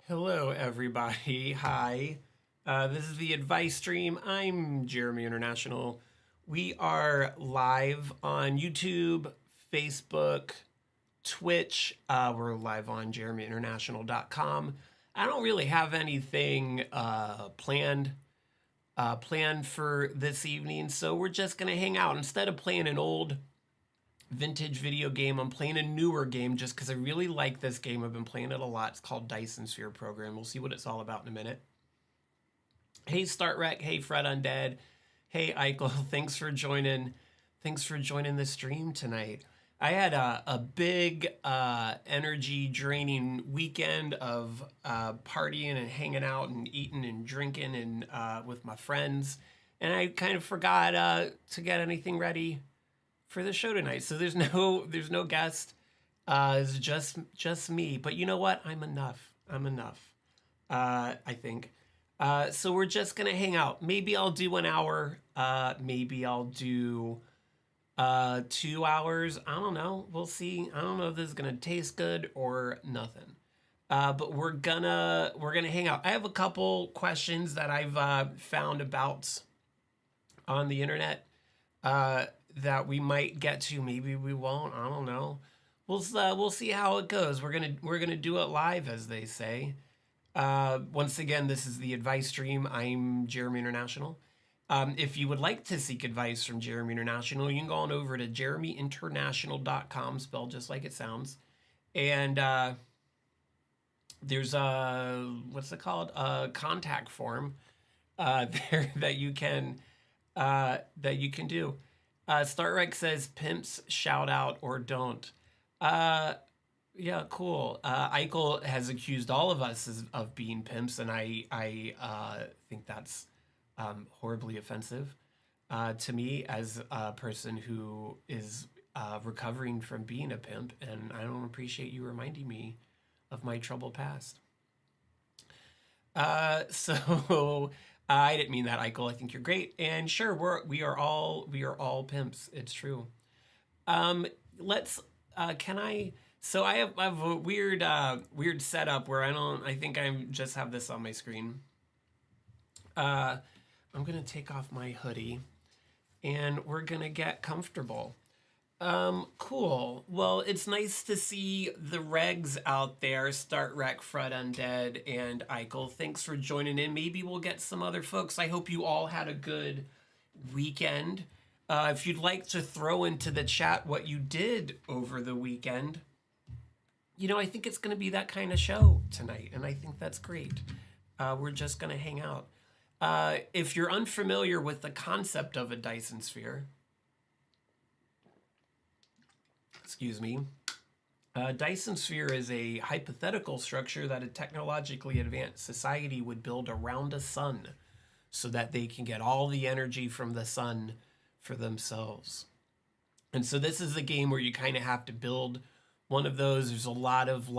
Hello, everybody. Hi. This is the advice stream. I'm Jeremy International. We are live on YouTube, Facebook, Twitch. We're live on JeremyInternational.com. I don't really have anything planned for this evening, so we're just gonna hang out. Instead of playing an old vintage video game, I'm playing a newer game just because I really like this game. I've been playing it a lot. It's called Dyson Sphere Program. We'll see what it's all about in a minute. Hey Startrek, hey Fred Undead, hey Eichel, thanks for joining. Thanks for joining the stream tonight. I had a big energy draining weekend of partying and hanging out and eating and drinking and with my friends, and I kind of forgot to get anything ready for the show tonight. So there's no guest. It's just me. But you know what? I'm enough. I'm enough. I think. So we're just gonna hang out. Maybe I'll do an hour. Maybe I'll do 2 hours. I don't know. We'll see. I don't know if this is gonna taste good or nothing. But we're gonna hang out. I have a couple questions that I've found about on the internet. That we might get to. Maybe we won't. I don't know. We'll see how it goes. We're gonna do it live, as they say. Once again, this is the advice stream. I'm Jeremy International. If you would like to seek advice from Jeremy International, you can go on over to JeremyInternational.com, spelled just like it sounds. And there's a what's it called? A contact form there that you can do. Startrek says pimps shout out or don't. Yeah, cool. Eichel has accused all of us of being pimps, and I think that's horribly offensive to me as a person who is recovering from being a pimp, and I don't appreciate you reminding me of my troubled past. So I didn't mean that, Eichel. I think you're great, and sure, we are all pimps. It's true. Let's. Can I? So I have a weird setup where I think I just have this on my screen. I'm gonna take off my hoodie, and we're gonna get comfortable. Cool. Well, it's nice to see the regs out there. Start Rec, Fred Undead, and Eichel. Thanks for joining in. Maybe we'll get some other folks. I hope you all had a good weekend. If you'd like to throw into the chat what you did over the weekend, I think it's going to be that kind of show tonight, and I think that's great. We're just going to hang out. If you're unfamiliar with the concept of a Dyson sphere, excuse me, Dyson sphere is a hypothetical structure that a technologically advanced society would build around a sun so that they can get all the energy from the sun for themselves. And so this is a game where you kind of have to build one of those. There's a lot of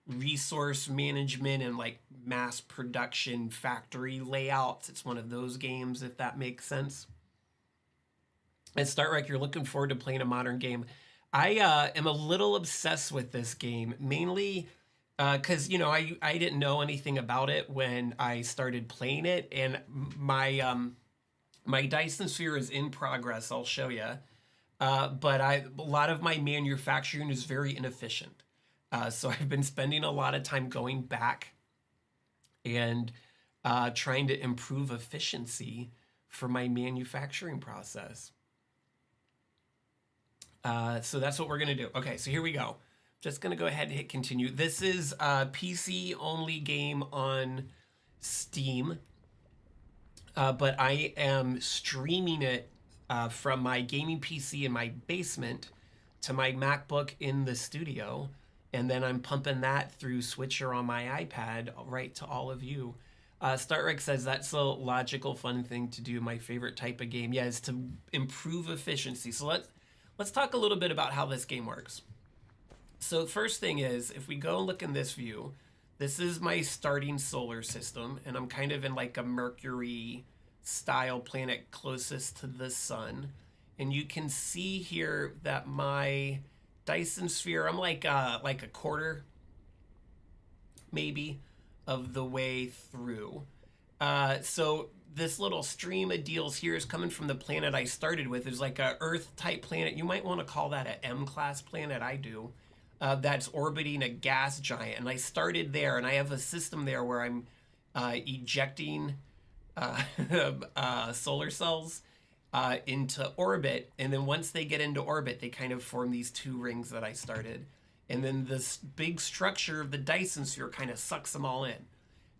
resource management and mass production factory layouts. It's one of those games, if that makes sense. At StartRec, you're looking forward to playing a modern game. I am a little obsessed with this game, mainly because I didn't know anything about it when I started playing it, and my Dyson sphere is in progress. I'll show you, but a lot of my manufacturing is very inefficient, so I've been spending a lot of time going back and trying to improve efficiency for my manufacturing process. So that's what we're going to do. Okay, so here we go. Just going to go ahead and hit continue. This is a PC only game on Steam, but I am streaming it from my gaming PC in my basement to my MacBook in the studio, and then I'm pumping that through Switcher on my iPad right to all of you. StartRec says that's a logical, fun thing to do. My favorite type of game, yeah, is to improve efficiency. So let's talk a little bit about how this game works. So first thing is, if we go and look in this view, this is my starting solar system, and I'm kind of in a Mercury style planet closest to the sun. And you can see here that my Dyson sphere, I'm like a quarter maybe, of the way through. So this little stream of deals here is coming from the planet I started with. There's like a Earth-type planet. You might want to call that an M-class planet. I do. That's orbiting a gas giant. And I started there, and I have a system there where I'm ejecting solar cells into orbit. And then once they get into orbit, they kind of form these two rings that I started. And then this big structure of the Dyson sphere kind of sucks them all in.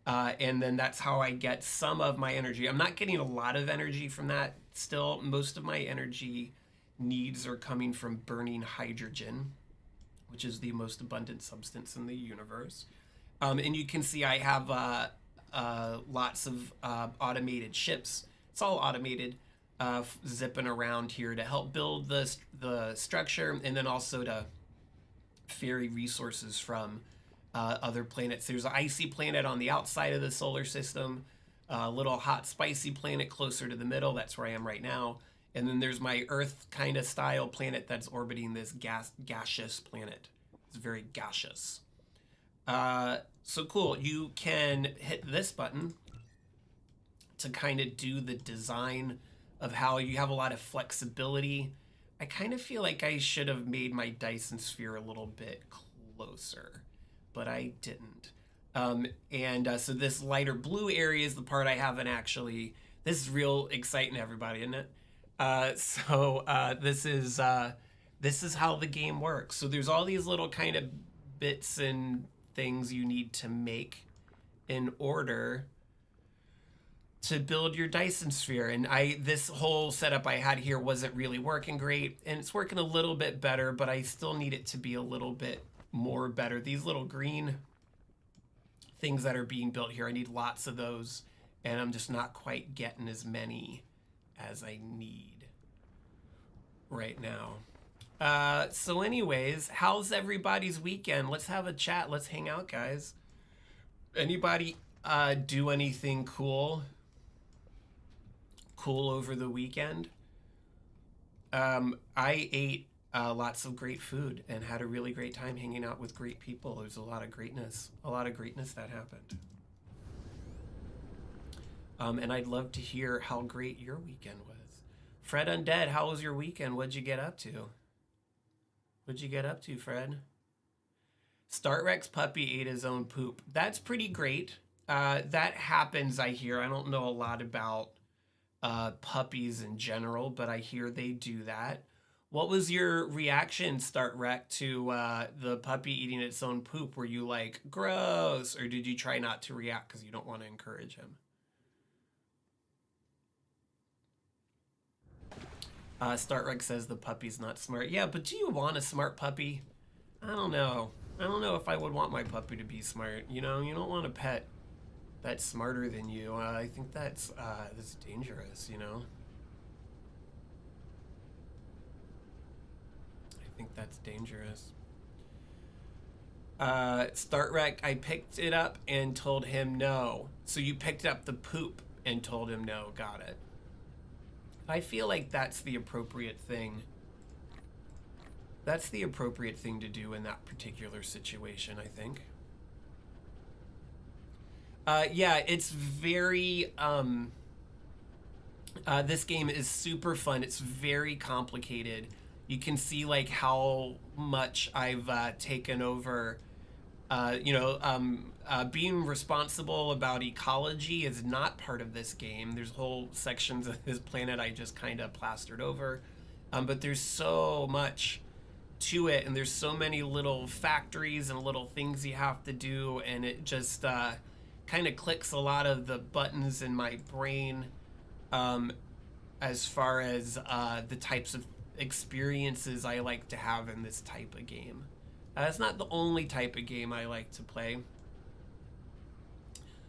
And then that's how I get some of my energy. I'm not getting a lot of energy from that still. Most of my energy needs are coming from burning hydrogen, which is the most abundant substance in the universe. And you can see I have lots of automated ships. It's all automated, zipping around here to help build the structure, and then also to ferry resources from other planets. There's an icy planet on the outside of the solar system, a little hot spicy planet closer to the middle. That's where I am right now. And then there's my Earth kind of style planet that's orbiting this gaseous planet. It's very gaseous. So cool. You can hit this button to kind of do the design of how you have a lot of flexibility. I kind of feel like I should have made my Dyson sphere a little bit closer, but I didn't. So this lighter blue area is the part I haven't actually. This is real exciting, everybody, isn't it? This is how the game works. So there's all these little kind of bits and things you need to make in order to build your Dyson sphere. And this whole setup I had here wasn't really working great, and it's working a little bit better, but I still need it to be a little bit more better. These little green things that are being built here, I need lots of those, and I'm just not quite getting as many as I need right now. So anyways, how's everybody's weekend? Let's have a chat. Let's hang out, guys. Anybody do anything cool over the weekend? I ate lots of great food and had a really great time hanging out with great people. There's a lot of greatness that happened. And I'd love to hear how great your weekend was. Fred Undead, how was your weekend? What'd you get up to? What'd you get up to, Fred? Startrex puppy ate his own poop. That's pretty great. That happens, I hear. I don't know a lot about puppies in general, but I hear they do that. What was your reaction, Startrek, to the puppy eating its own poop? Were you like, gross? Or did you try not to react because you don't want to encourage him? Startrek says the puppy's not smart. Yeah, but do you want a smart puppy? I don't know. I don't know if I would want my puppy to be smart. You know, you don't want a pet that's smarter than you. I think that's dangerous, you know? I think that's dangerous. Startrek, I picked it up and told him no. So you picked up the poop and told him no. Got it. I feel like that's the appropriate thing. That's the appropriate thing to do in that particular situation, I think. Yeah, it's very, this game is super fun. It's very complicated. You can see like how much I've taken over, being responsible about ecology is not part of this game. There's whole sections of this planet I just kind of plastered over. But there's so much to it, and there's so many little factories and little things you have to do, and it just kind of clicks a lot of the buttons in my brain as far as the types of experiences I like to have in this type of game. It's not the only type of game I like to play.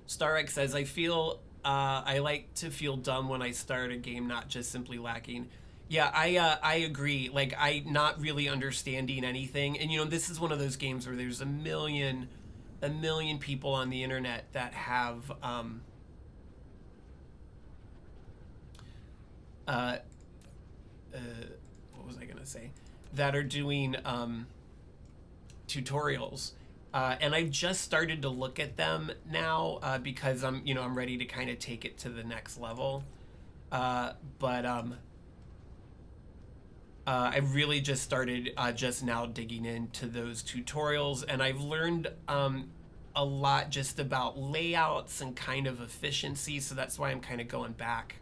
Starx says, I like to feel dumb when I start a game, not just simply lacking. Yeah, I agree. Like, I not really understanding anything. And, you know, this is one of those games where there's a million people on the internet that have, what was I gonna say? That are doing, tutorials. And I've just started to look at them now because I'm ready to kind of take it to the next level. But I really just started just now digging into those tutorials, and I've learned a lot just about layouts and kind of efficiency. So that's why I'm kind of going back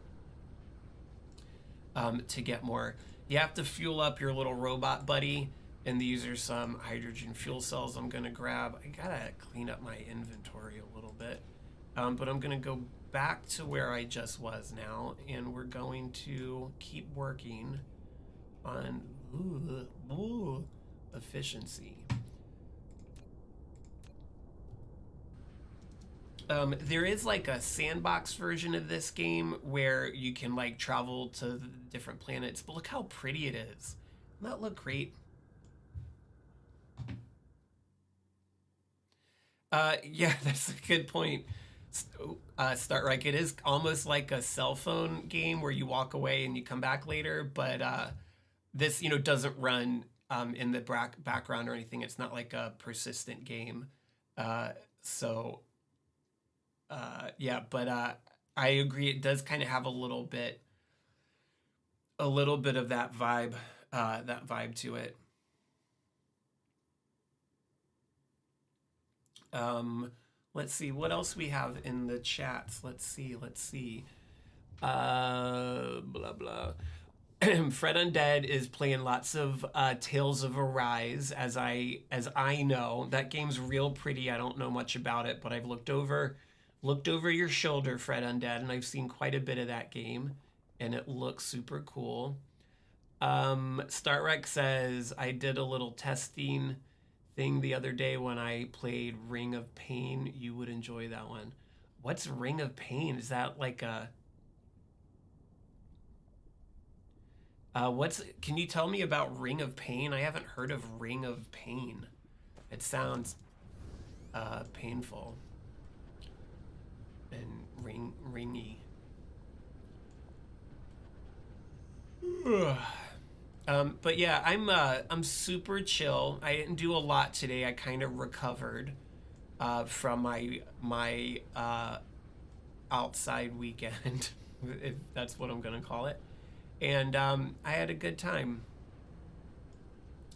to get more. You have to fuel up your little robot buddy, and these are some hydrogen fuel cells I'm gonna grab. I gotta clean up my inventory a little bit, but I'm gonna go back to where I just was now, and we're going to keep working on efficiency. There is like a sandbox version of this game where you can like travel to different planets, but look how pretty it is. Doesn't that look great? Yeah, that's a good point. Start like it is almost like a cell phone game where you walk away and you come back later, but this doesn't run in the background or anything. It's not like a persistent game. So yeah, but I agree. It does kind of have a little bit of that vibe to it. Let's see what else we have in the chats. Let's see. Blah blah. Fred Undead is playing lots of Tales of Arise, as I know. That game's real pretty. I don't know much about it, but I've looked over your shoulder, Fred Undead, and I've seen quite a bit of that game, and it looks super cool. Startrek says, I did a little testing thing the other day when I played Ring of Pain. You would enjoy that one. What's Ring of Pain? Is that like a... can you tell me about Ring of Pain? I haven't heard of Ring of Pain. It sounds painful and ringy. But yeah, I'm super chill. I didn't do a lot today. I kind of recovered from my outside weekend, if that's what I'm gonna call it. And I had a good time.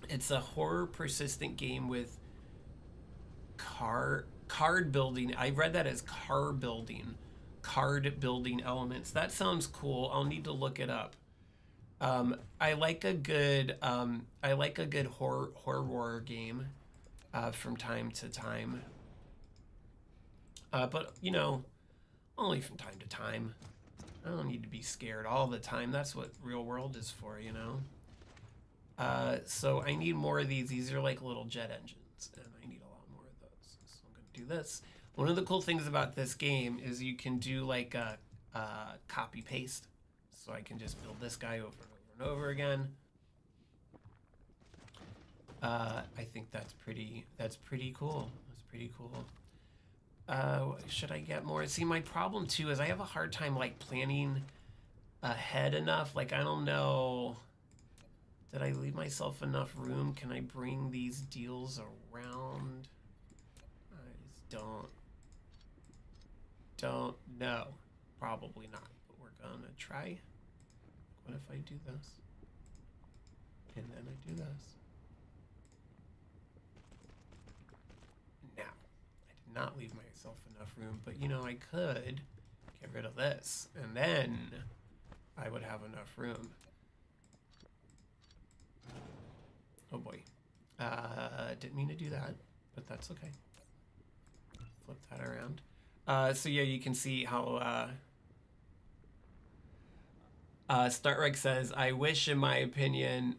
It's a horror persistent game with card building. I read that as card building elements. That sounds cool. I'll need to look it up. I like a good horror game from time to time. But only from time to time. I don't need to be scared all the time. That's what real world is for, So I need more of these. These are like little jet engines, and I need a lot more of those. So I'm going to do this. One of the cool things about this game is you can do like a copy paste. So I can just build this guy over and over and over again. I think that's pretty cool. That's pretty cool. Should I get more? See, my problem too is I have a hard time like planning ahead enough. Like, I don't know. Did I leave myself enough room? Can I bring these deals around? I just don't know. Probably not, but we're gonna try. What if I do this? And then I do this. Now, I did not leave myself enough room, but I could get rid of this, and then I would have enough room. Oh boy. Didn't mean to do that, but that's okay. Flip that around. So yeah, you can see how Startrek says, I wish, in my opinion,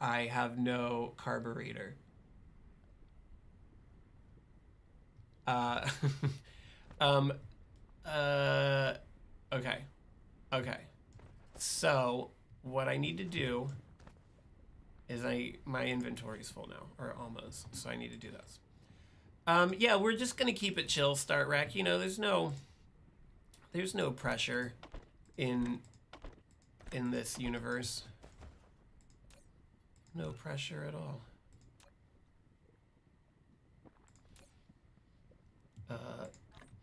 I have no carburetor. Okay. So what I need to do is my inventory is full now, or almost. So I need to do this. Yeah, we're just gonna keep it chill, Startrek. There's no pressure in this universe. No pressure at all.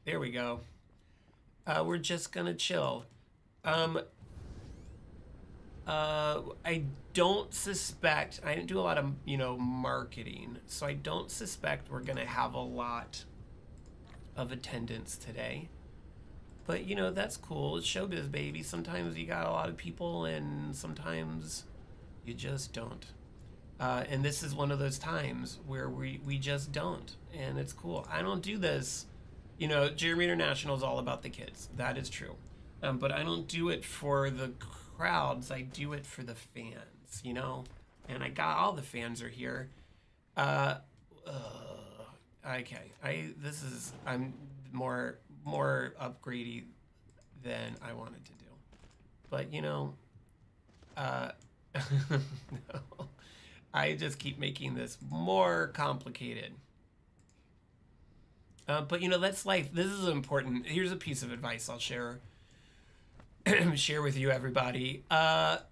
There we go. We're just gonna chill. Um, I don't suspect, I didn't do a lot of, marketing, so I don't suspect we're gonna have a lot of attendance today. But, that's cool. It's showbiz, baby. Sometimes you got a lot of people, and sometimes you just don't. And this is one of those times where we just don't. And it's cool. I don't do this. Jeremy International is all about the kids. That is true. But I don't do it for the crowds. I do it for the fans, And I got all the fans are here. Okay. I'm more upgradey than I wanted to do. But, no. I just keep making this more complicated. But that's life. This is important. Here's a piece of advice I'll share with you, everybody.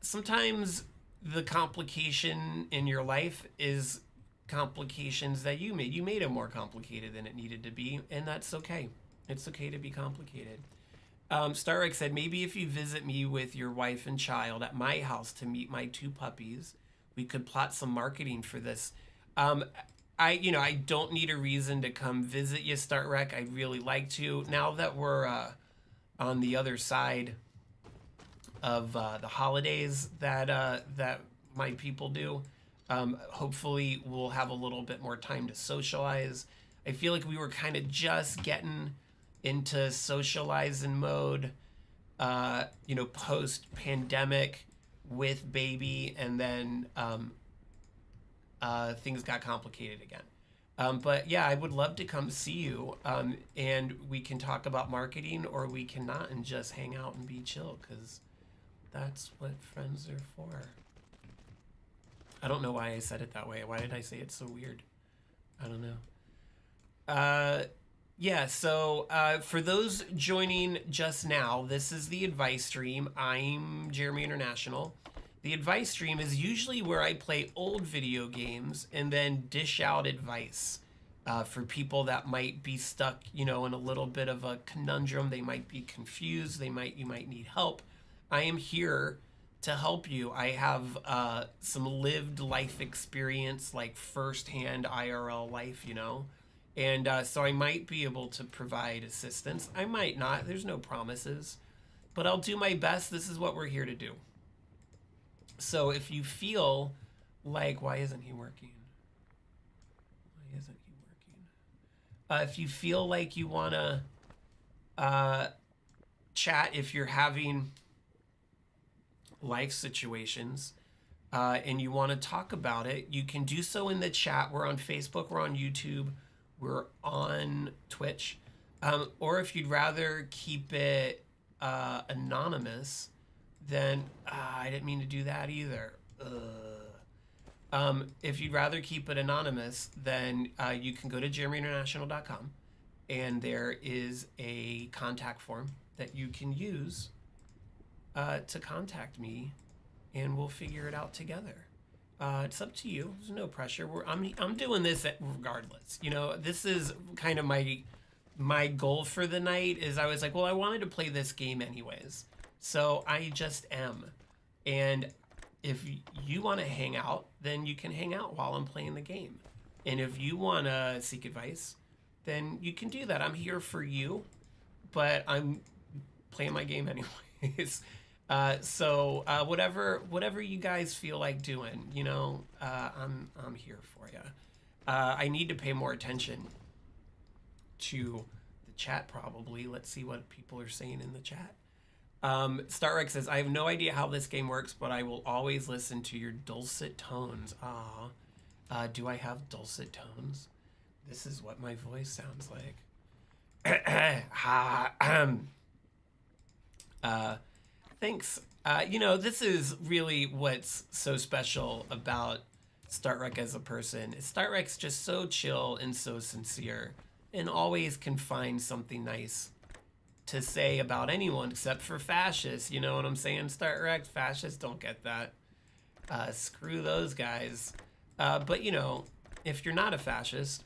Sometimes the complication in your life is complications that you made. You made it more complicated than it needed to be, and that's okay. It's okay to be complicated. Starrick said, maybe if you visit me with your wife and child at my house to meet my 2 puppies, we could plot some marketing for this. I don't need a reason to come visit you, Startrek. I'd really like to. Now that we're on the other side of the holidays that my people do, hopefully we'll have a little bit more time to socialize. I feel like we were kind of just getting into socializing mode, post-pandemic with baby, and then things got complicated again. But yeah, I would love to come see you, and we can talk about marketing, or we cannot and just hang out and be chill, because that's what friends are for. I don't know why I said it that way. Why did I say it so weird? I don't know. Yeah, so for those joining just now, this is the advice stream. I'm Jeremy International. The advice stream is usually where I play old video games and then dish out advice for people that might be stuck, in a little bit of a conundrum. They might be confused. You might need help. I am here to help you. I have some lived life experience, like firsthand IRL life, And so I might be able to provide assistance. I might not. There's no promises. But I'll do my best. This is what we're here to do. So if you feel like, why isn't he working? If you feel like you want to chat, if you're having life situations and you want to talk about it, you can do so in the chat. We're on Facebook. We're on YouTube. We're on Twitch. Or if you'd rather keep it anonymous, then I didn't mean to do that either. If you'd rather keep it anonymous, then you can go to JeremyInternational.com, and there is a contact form that you can use to contact me, and we'll figure it out together. It's up to you. There's no pressure. I'm doing this regardless. This is kind of my goal for the night. Is I was like, well, I wanted to play this game anyways, so I just am. And if you want to hang out, then you can hang out while I'm playing the game. And if you want to seek advice, then you can do that. I'm here for you, but I'm playing my game anyways. So whatever you guys feel like doing, I'm here for you. I need to pay more attention to the chat probably. Let's see what people are saying in the chat. Starrex says, I have no idea how this game works, but I will always listen to your dulcet tones. Do I have dulcet tones? This is what my voice sounds like. Thanks. This is really what's so special about Startrek as a person. Startrek's just so chill and so sincere, and always can find something nice to say about anyone except for fascists. You know what I'm saying, Startrek? Fascists don't get that. Screw those guys. But if you're not a fascist,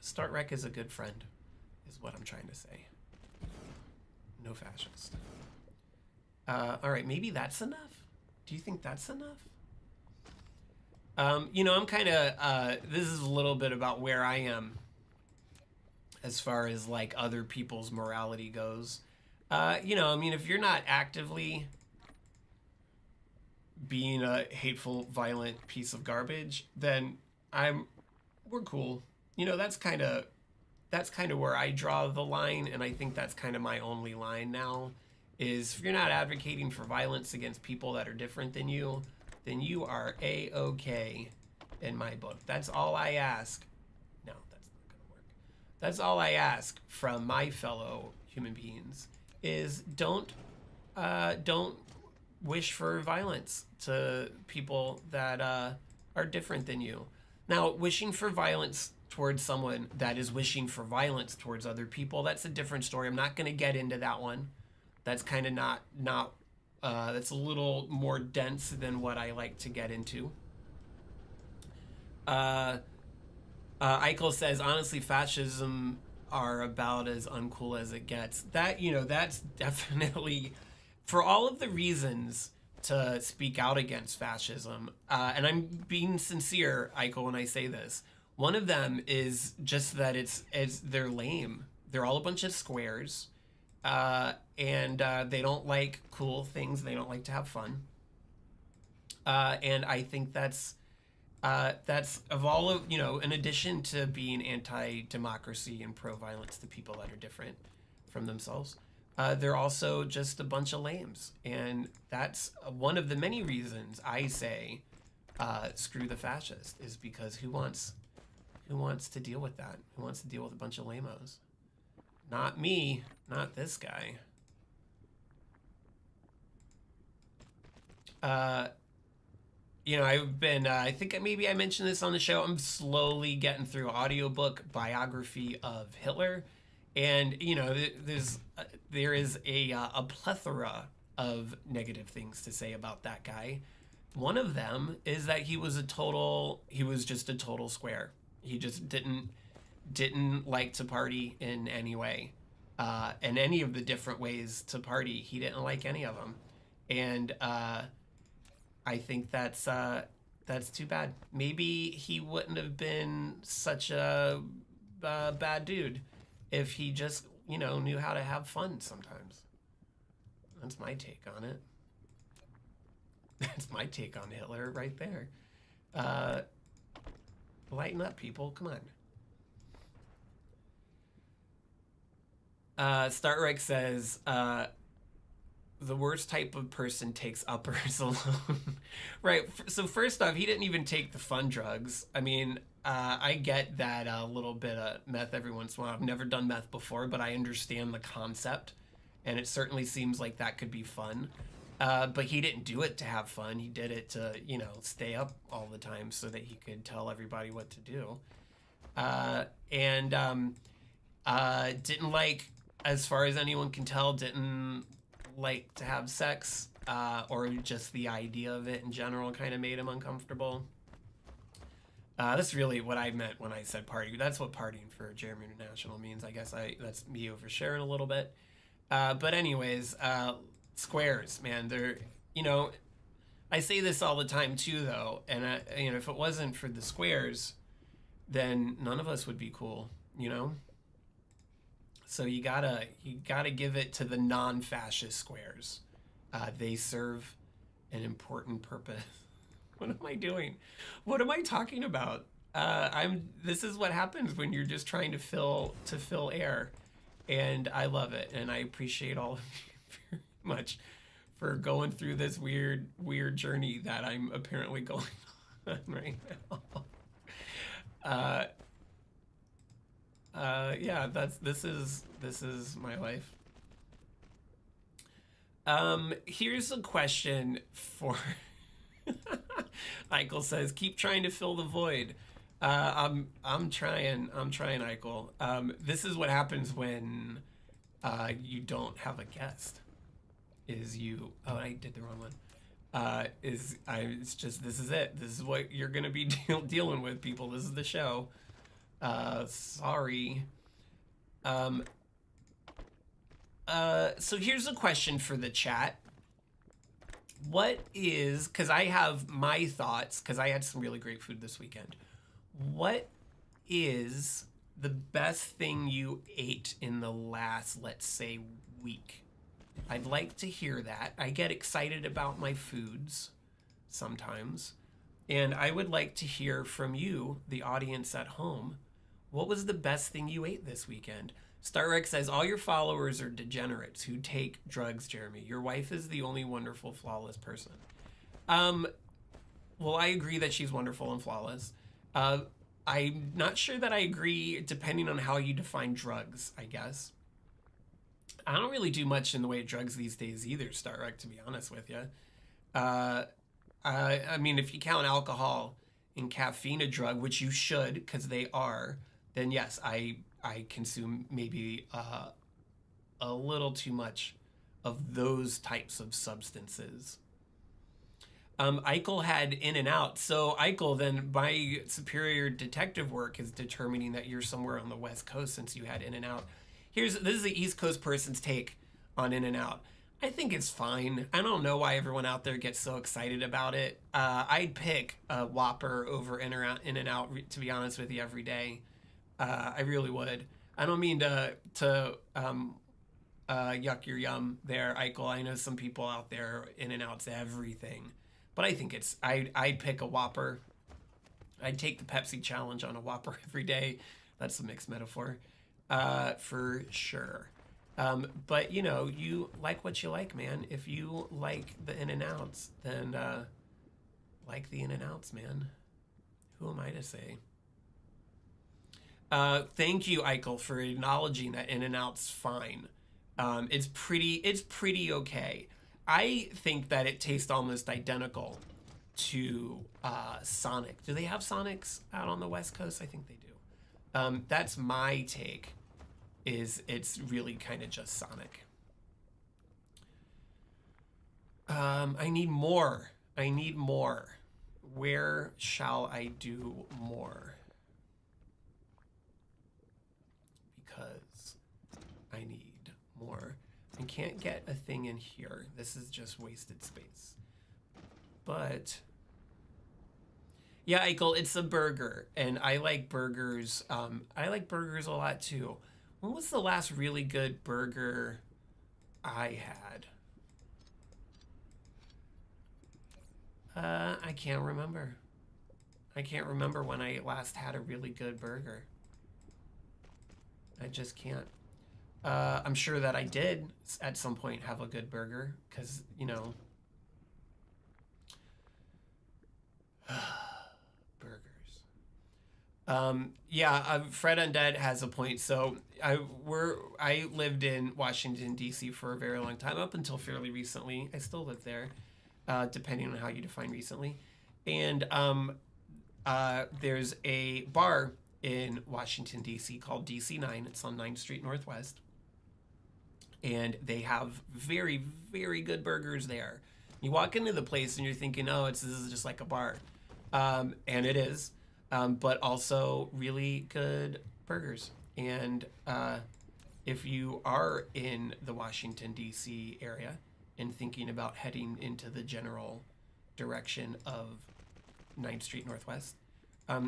Start Rec is a good friend, is what I'm trying to say. No fascist. All right, maybe that's enough? Do you think that's enough? You know, I'm kind of, this is a little bit about where I am as far as like other people's morality goes. You know, I mean, if you're not actively being a hateful, violent piece of garbage, then we're cool. You know, that's kind of where I draw the line, and I think that's kind of my only line now, is if you're not advocating for violence against people that are different than you, then you are A-okay in my book. That's all I ask. No, that's not gonna work. That's all I ask from my fellow human beings is don't wish for violence to people that are different than you. Now, wishing for violence towards someone that is wishing for violence towards other people, that's a different story. I'm not going to get into that one. That's kind of not that's a little more dense than what I like to get into. Eichel says, honestly, fascism are about as uncool as it gets. That, you know, that's definitely, for all of the reasons to speak out against fascism, and I'm being sincere, Eichel, when I say this. One of them is just that they're lame. They're all a bunch of squares, and they don't like cool things. They don't like to have fun, and I think that's of all of, you know, in addition to being anti-democracy and pro-violence to people that are different from themselves, they're also just a bunch of lames, and that's one of the many reasons I say screw the fascist, is because who wants to deal with that? Who wants to deal with a bunch of lamos? Not me, not this guy. You know, I've been, I think maybe I mentioned this on the show, I'm slowly getting through audiobook biography of Hitler. And, you know, there is a plethora of negative things to say about that guy. One of them is that he was just a total square. He just didn't like to party in any way. And any of the different ways to party, he didn't like any of them. And I think that's too bad. Maybe he wouldn't have been such a bad dude if he just, you know, knew how to have fun sometimes. That's my take on it. That's my take on Hitler right there. Lighten up, people. Come on. Startrek says, the worst type of person takes uppers alone. Right. So first off, he didn't even take the fun drugs. I mean, I get that a little bit of meth every once in a while. I've never done meth before, but I understand the concept, and it certainly seems like that could be fun. But he didn't do it to have fun. He did it to, you know, stay up all the time so that he could tell everybody what to do. And didn't like, as far as anyone can tell, didn't like to have sex, or just the idea of it in general kind of made him uncomfortable. That's really what I meant when I said party. That's what partying for Jeremy International means. I guess that's me oversharing a little bit. But anyways, squares, man, they're, you know, I say this all the time too, though, and you know, if it wasn't for the squares, then none of us would be cool, you know. So you gotta give it to the non-fascist squares. They serve an important purpose. What am I doing? What am I talking about? This is what happens when you're just trying to fill air, and I love it, and I appreciate all of you very much for going through this weird journey that I'm apparently going on right now. Yeah, this is my life. Here's a question for Eichel says, keep trying to fill the void. I'm trying, Eichel. This is what happens when you don't have a guest. Oh, I did the wrong one. It's just, this is it. This is what you're gonna be dealing with, people. This is the show. Sorry. Um, so here's a question for the chat. What is, because I have my thoughts, because I had some really great food this weekend. What is the best thing you ate in the last, let's say, week? I'd like to hear that. I get excited about my foods sometimes. And I would like to hear from you, the audience at home. What was the best thing you ate this weekend? StarRex says, all your followers are degenerates who take drugs, Jeremy. Your wife is the only wonderful, flawless person. Well, I agree that she's wonderful and flawless. I'm not sure that I agree depending on how you define drugs, I guess. I don't really do much in the way of drugs these days either, StarRex, to be honest with you. I mean, if you count alcohol and caffeine a drug, which you should, because they are, then yes, I consume maybe a little too much of those types of substances. Eichel had In and Out. So Eichel, then my superior detective work is determining that you're somewhere on the West Coast since you had In and Out. This is the East Coast person's take on In and Out. I think it's fine. I don't know why everyone out there gets so excited about it. I'd pick a Whopper over In and Out, to be honest with you, every day. I really would. I don't mean to yuck your yum there, Eichel. I know some people out there, In and Out's everything. But I think I'd pick a Whopper. I'd take the Pepsi challenge on a Whopper every day. That's a mixed metaphor, for sure. But you know, you like what you like, man. If you like the In and Outs, then like the In and Outs, man. Who am I to say? Thank you, Eichel, for acknowledging that In and Out's fine. It's pretty okay. I think that it tastes almost identical to Sonic. Do they have Sonics out on the West Coast? I think they do. That's my take. It's really kind of just Sonic. I need more. I need more. Where shall I do more? Because I need more. I can't get a thing in here. This is just wasted space. But yeah, Eichel, it's a burger, and I like burgers. I like burgers a lot too. When was the last really good burger I had? I can't remember. I can't remember when I last had a really good burger. I just can't. I'm sure that I did at some point have a good burger, because, you know, burgers. Yeah, Fred Undead has a point. So I lived in Washington, D.C. for a very long time, up until fairly recently. I still live there, depending on how you define recently. And there's a bar in Washington, D.C. called DC9. It's on 9th Street Northwest. And they have very, very good burgers there. You walk into the place and you're thinking, oh, this is just like a bar. And it is, but also really good burgers. And if you are in the Washington, D.C. area and thinking about heading into the general direction of 9th Street Northwest,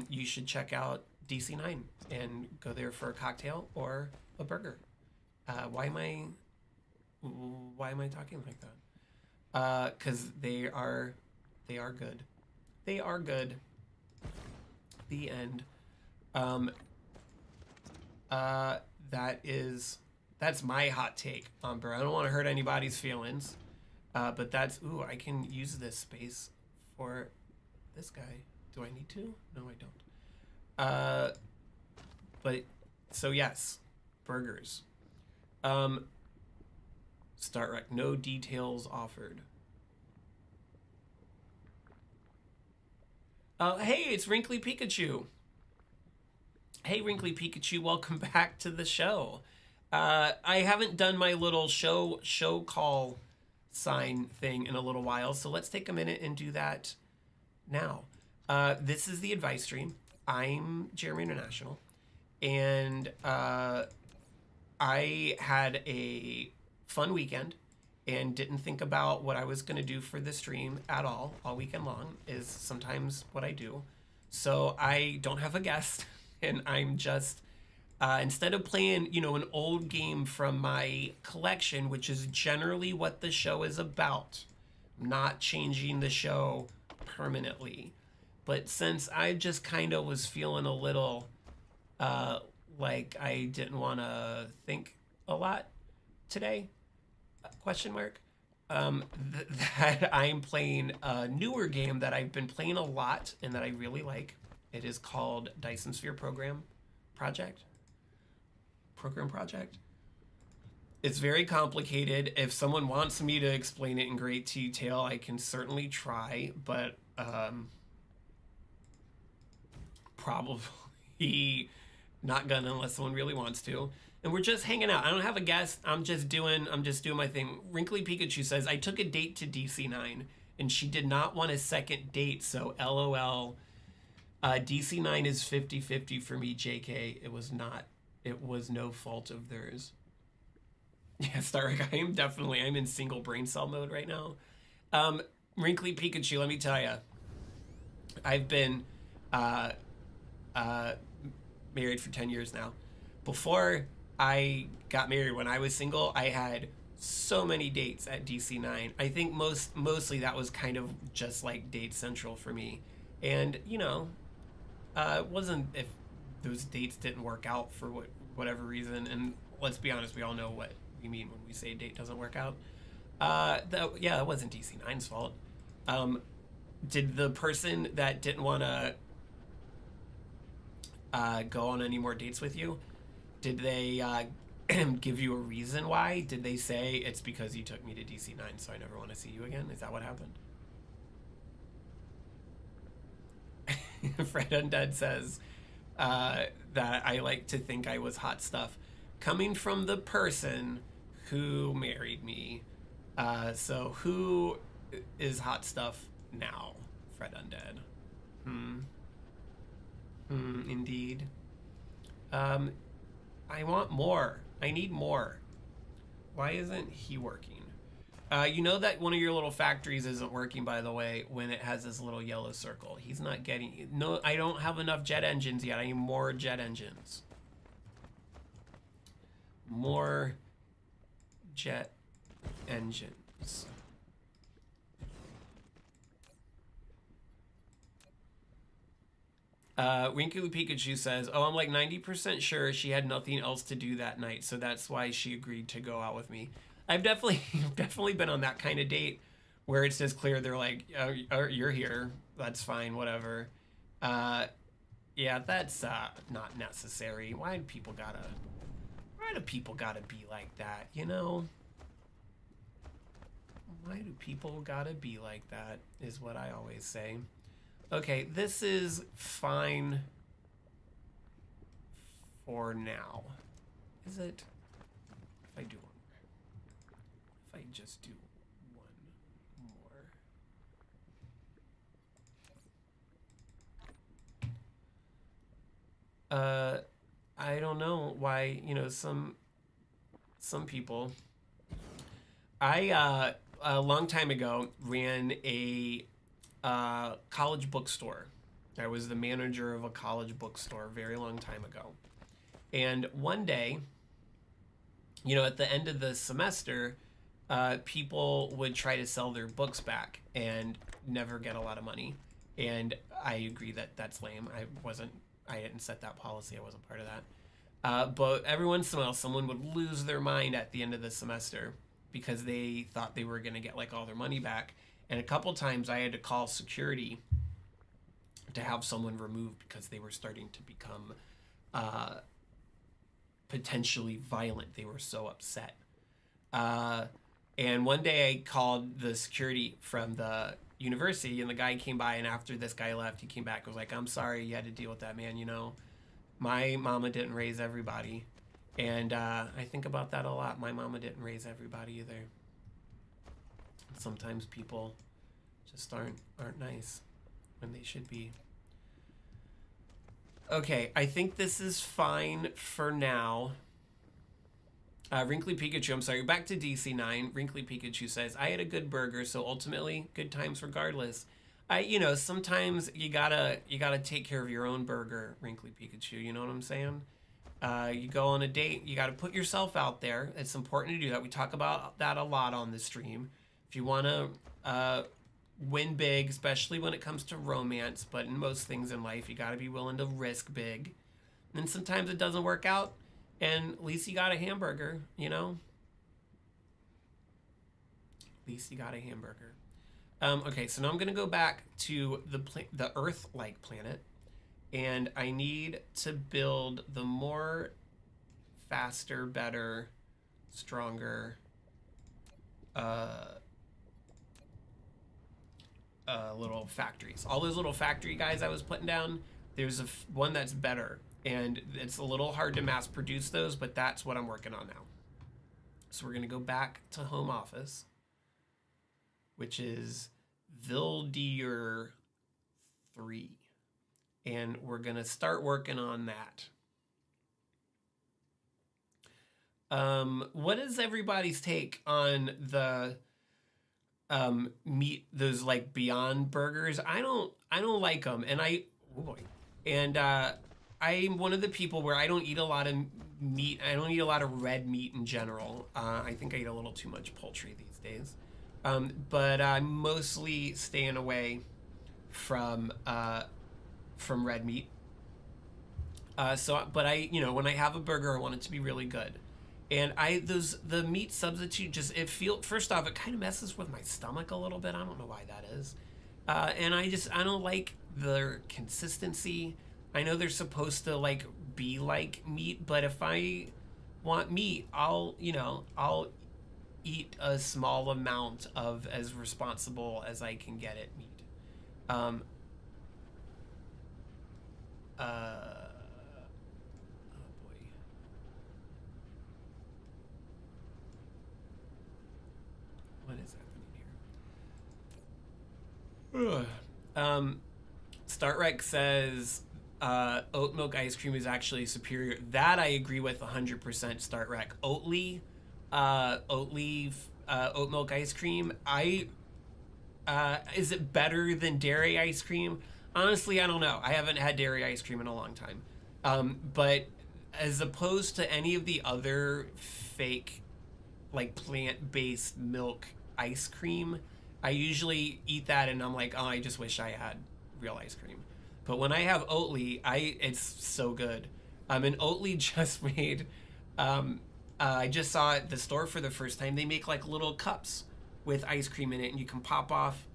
you should check out DC9 and go there for a cocktail or a burger. Why am I talking like that? Because they are good. They are good. The end. That's my hot take, Umber. I don't want to hurt anybody's feelings, but that's, ooh, I can use this space for this guy. Do I need to? No, I don't. But so yes, burgers. Start rec. No details offered. Hey, it's Wrinkly Pikachu. Hey, Wrinkly Pikachu, welcome back to the show. I haven't done my little show call sign thing in a little while, so let's take a minute and do that now. This is the advice stream. I'm JeremyInternational. And I had a fun weekend and didn't think about what I was going to do for the stream at all weekend long, is sometimes what I do. So I don't have a guest, and I'm just, instead of playing, an old game from my collection, which is generally what the show is about, I'm not changing the show permanently. But since I just kind of was feeling a little uh, like I didn't want to think a lot today, question mark, that I'm playing a newer game that I've been playing a lot and that I really like. It is called Dyson Sphere Program Project. It's very complicated. If someone wants me to explain it in great detail, I can certainly try, but probably not gonna unless someone really wants to. And we're just hanging out. I don't have a guest. I'm just doing my thing. Wrinkly Pikachu says, I took a date to DC9 and she did not want a second date, so LOL. DC9 is 50-50 for me, JK. It was not. It was no fault of theirs. Yeah, Starrick, I'm in single brain cell mode right now. Wrinkly Pikachu, let me tell you, I've been uh, married for 10 years now. Before I got married, when I was single, I had so many dates at DC9. I think mostly that was kind of just like date central for me. And, it wasn't if those dates didn't work out for whatever reason. And let's be honest, we all know what we mean when we say a date doesn't work out. That wasn't DC9's fault. Did the person that didn't want to go on any more dates with you, did they give you a reason why? Did they say it's because you took me to DC9, so I never want to see you again? Is that what happened? Fred Undead says that I like to think I was hot stuff coming from the person who married me. So who is hot stuff now? Fred Undead. Indeed. I want more. I need more. Why isn't he working? You know that one of your little factories isn't working, by the way, when it has this little yellow circle. He's not getting... No, I don't have enough jet engines yet. I need more jet engines. More jet engines. Wrinkly Pikachu says, oh, I'm like 90% sure she had nothing else to do that night, so that's why she agreed to go out with me. I've definitely been on that kind of date where it's just clear they're like, oh, you're here, that's fine, whatever. Yeah, that's not necessary. Why do people gotta be like that, you know? Why do people gotta be like that, is what I always say. Okay, this is fine for now. Is it? If I do one more. If I just do one more. I don't know why, some people. I, a long time ago, ran a college bookstore. I was the manager of a college bookstore a very long time ago. And one day, at the end of the semester, people would try to sell their books back and never get a lot of money. And I agree that that's lame. I didn't set that policy. I wasn't part of that. But every once in a while, someone would lose their mind at the end of the semester because they thought they were going to get like all their money back. And a couple times I had to call security to have someone removed because they were starting to become potentially violent. They were so upset. And one day I called the security from the university, and the guy came by, and after this guy left, he came back and was like, I'm sorry you had to deal with that, man. My mama didn't raise everybody. And I think about that a lot. My mama didn't raise everybody either. Sometimes people just aren't nice when they should be. Okay, I think this is fine for now. Wrinkly Pikachu, I'm sorry, back to DC9. Wrinkly Pikachu says, I had a good burger, so ultimately, good times regardless. Sometimes you gotta take care of your own burger, Wrinkly Pikachu. You know what I'm saying? You go on a date, you gotta put yourself out there. It's important to do that. We talk about that a lot on the stream. If you wanna win big, especially when it comes to romance, but in most things in life, you gotta be willing to risk big. And sometimes it doesn't work out, and at least you got a hamburger, you know? At least you got a hamburger. Okay, so now I'm gonna go back to the Earth-like planet, and I need to build the more faster, better, stronger little factories. All those little factory guys I was putting down, there's one that's better, and it's a little hard to mass produce those, but that's what I'm working on now. So we're gonna go back to home office, which is Vildier 3. And we're gonna start working on that. What is everybody's take on the meat, those like Beyond burgers? I don't like them, and oh boy, and I'm one of the people where I don't eat a lot of meat. I don't eat a lot of red meat in general. I think I eat a little too much poultry these days. But I'm mostly staying away from red meat. But when I have a burger, I want it to be really good. And the meat substitute first off, it kind of messes with my stomach a little bit. I don't know why that is. And I don't like the consistency. I know they're supposed to like be like meat, but if I want meat, I'll eat a small amount of as responsible as I can get it meat. Oh boy. What is happening here? Startrek says oat milk ice cream is actually superior. That I agree with 100%. Startrek. Oat milk ice cream. Is it better than dairy ice cream? Honestly, I don't know. I haven't had dairy ice cream in a long time. But as opposed to any of the other fake, like plant-based milk ice cream, I usually eat that and I'm like, oh, I just wish I had real ice cream. But when I have Oatly, it's so good. And Oatly just made, I just saw at the store for the first time, they make like little cups with ice cream in it, and you can pop off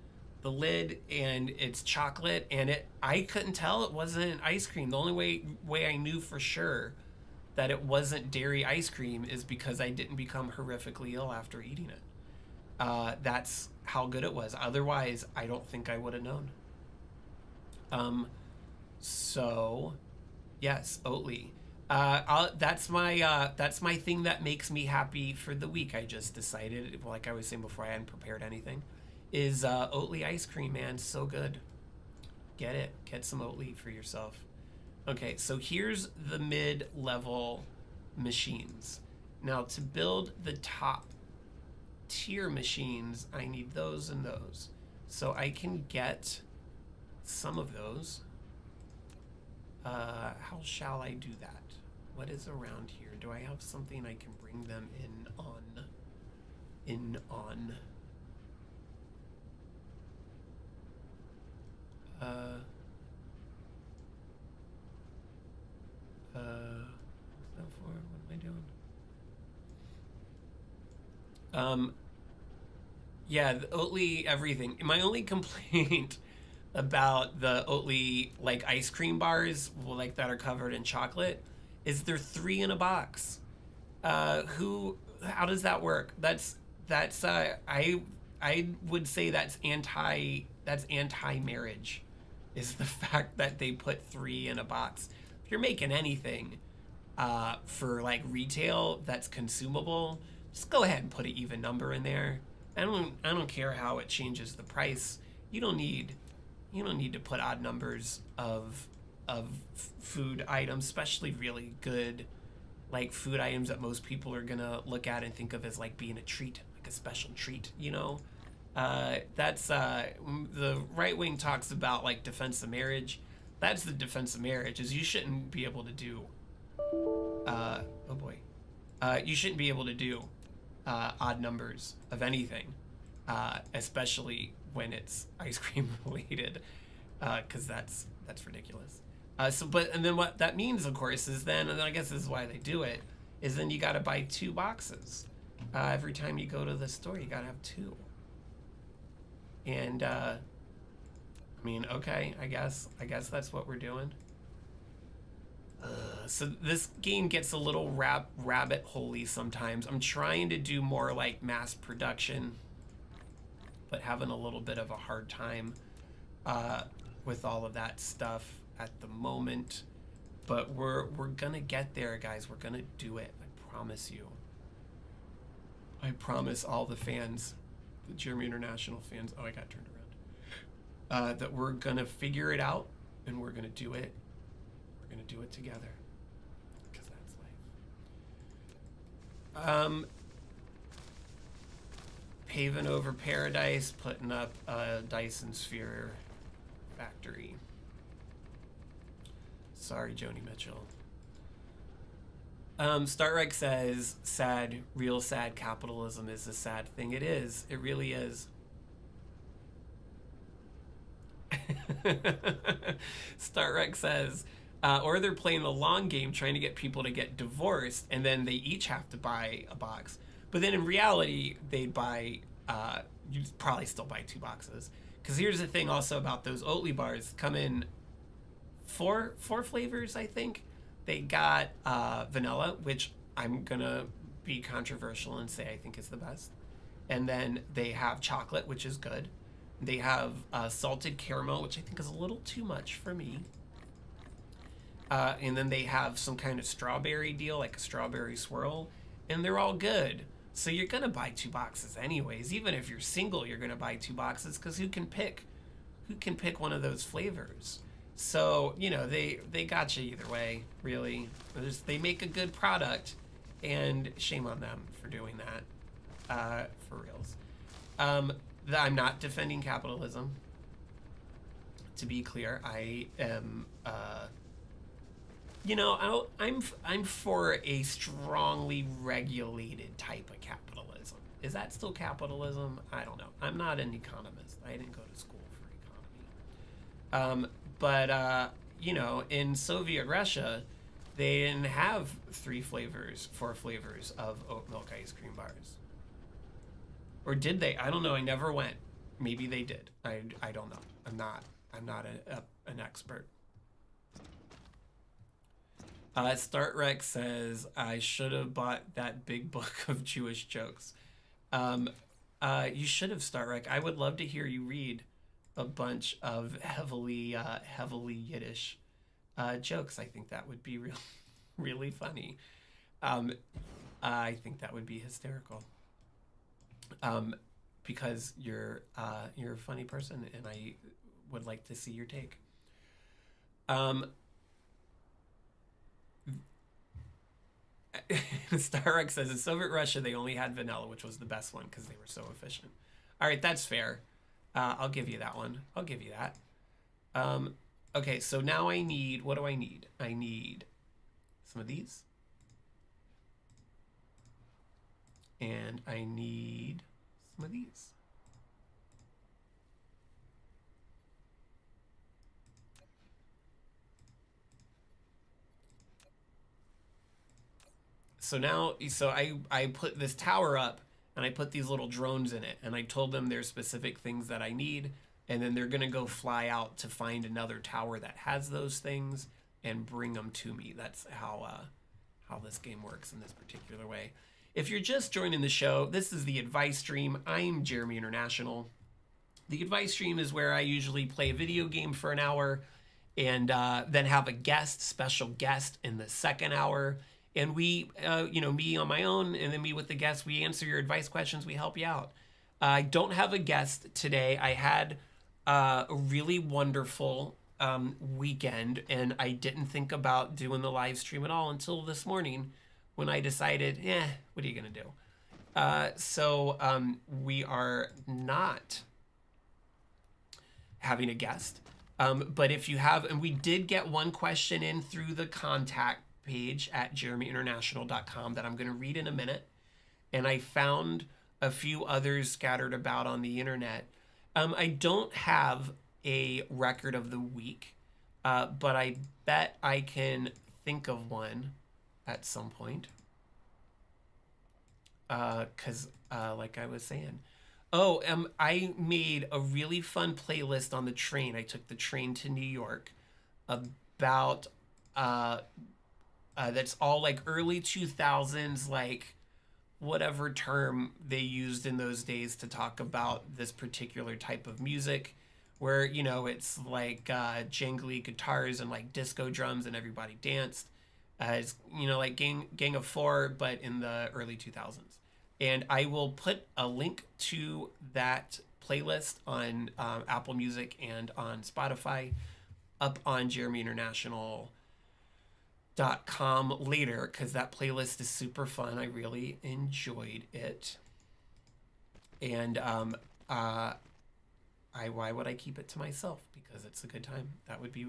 the lid, and it's chocolate, and I couldn't tell it wasn't ice cream. The only way I knew for sure that it wasn't dairy ice cream is because I didn't become horrifically ill after eating it. That's how good it was. Otherwise, I don't think I would have known. So yes, Oatly. That's my thing that makes me happy for the week. I just decided, like I was saying before, I hadn't prepared anything, is Oatly ice cream, man. So good. Get it. Get some Oatly for yourself. Okay, so here's the mid-level machines. Now, to build the top tier machines, I need those and those. So I can get some of those. How shall I do that? What is around here? Do I have something I can bring them in on? What's that for? What am I doing? Yeah, the Oatly everything. My only complaint about the Oatly like ice cream bars, like that are covered in chocolate, is they're 3 in a box. How does that work? That's I would say that's anti-marriage, is the fact that they put 3 in a box. If you're making anything for like retail that's consumable, just go ahead and put an even number in there. I don't care how it changes the price. You don't need to put odd numbers of of food items, especially really good like food items that most people are gonna look at and think of as like being a treat, like a special treat, you know. That's the right wing talks about like defense of marriage. That's the defense of marriage is you shouldn't be able to do. Oh boy, you shouldn't be able to do odd numbers of anything, especially when it's ice cream related, because that's ridiculous. And then what that means, of course, is then, and then I guess this is why they do it, is then you got to buy 2 boxes. Every time you go to the store, you got to have 2. And I mean, okay, I guess that's what we're doing. So this game gets a little rabbit holey sometimes. I'm trying to do more like mass production, but having a little bit of a hard time with all of that stuff at the moment. But we're gonna get there, guys. We're gonna do it. I promise you. I promise all the fans, the Jeremy International fans. Oh, I got turned around. That we're gonna figure it out, and we're gonna do it. We're gonna do it together. Because that's life. Paving over paradise, putting up a Dyson Sphere factory. Sorry, Joni Mitchell. Startrek says, sad, real sad capitalism is a sad thing. It is. It really is. Startrek says, or they're playing a long game trying to get people to get divorced, and then they each have to buy a box. But then in reality, they'd buy, you'd probably still buy 2 boxes. Because here's the thing also about those Oatly bars, come in four flavors, I think. They got vanilla, which I'm gonna be controversial and say I think is the best. And then they have chocolate, which is good. They have salted caramel, which I think is a little too much for me. And then they have some kind of strawberry deal, like a strawberry swirl, and they're all good. So you're gonna buy 2 boxes anyways. Even if you're single, you're gonna buy 2 boxes because who can pick one of those flavors? So, you know, they got you either way, really. They make a good product, and shame on them for doing that, for reals. I'm not defending capitalism. To be clear, I am, you know, I'm for a strongly regulated type of capitalism. Is that still capitalism? I don't know. I'm not an economist. I didn't go to school for economy. But you know, in Soviet Russia, they didn't have 4 flavors of oat milk ice cream bars. Or did they? I don't know. I never went. Maybe they did. I don't know. I'm not an expert. Startrek says, I should have bought that big book of Jewish jokes. You should have, Startrek. I would love to hear you read a bunch of heavily Yiddish jokes. I think that would be really funny. I think that would be hysterical. Because you're a funny person, and I would like to see your take. Starrux says in Soviet Russia they only had vanilla, which was the best one because they were so efficient. All right, that's fair. I'll give you that one. I'll give you that. Okay, so now I need, what do I need? I need some of these. And I need some of these. So now, I put this tower up, and I put these little drones in it, and I told them there's specific things that I need, and then they're gonna go fly out to find another tower that has those things and bring them to me. That's how this game works in this particular way. If you're just joining the show, this is the advice stream. I'm Jeremy International. The advice stream is where I usually play a video game for an hour, and then have a special guest in the second hour. And we, me on my own, and then me with the guests, we answer your advice questions, we help you out. I don't have a guest today. I had a really wonderful weekend, and I didn't think about doing the live stream at all until this morning when I decided, what are you going to do? So we are not having a guest. But if you have, and we did get one question in through the contact page at JeremyInternational.com that I'm going to read in a minute. And I found a few others scattered about on the internet. I don't have a record of the week, but I bet I can think of one at some point. Because, like I was saying, I made a really fun playlist on the train. I took the train to New York about, that's all like early 2000s, like whatever term they used in those days to talk about this particular type of music, where, you know, it's like jangly guitars and like disco drums and everybody danced. It's, you know, like Gang of Four, but in the early 2000s. And I will put a link to that playlist on Apple Music and on Spotify up on JeremyInternational.com later, because that playlist is super fun. I really enjoyed it. And why would I keep it to myself? Because it's a good time. That would be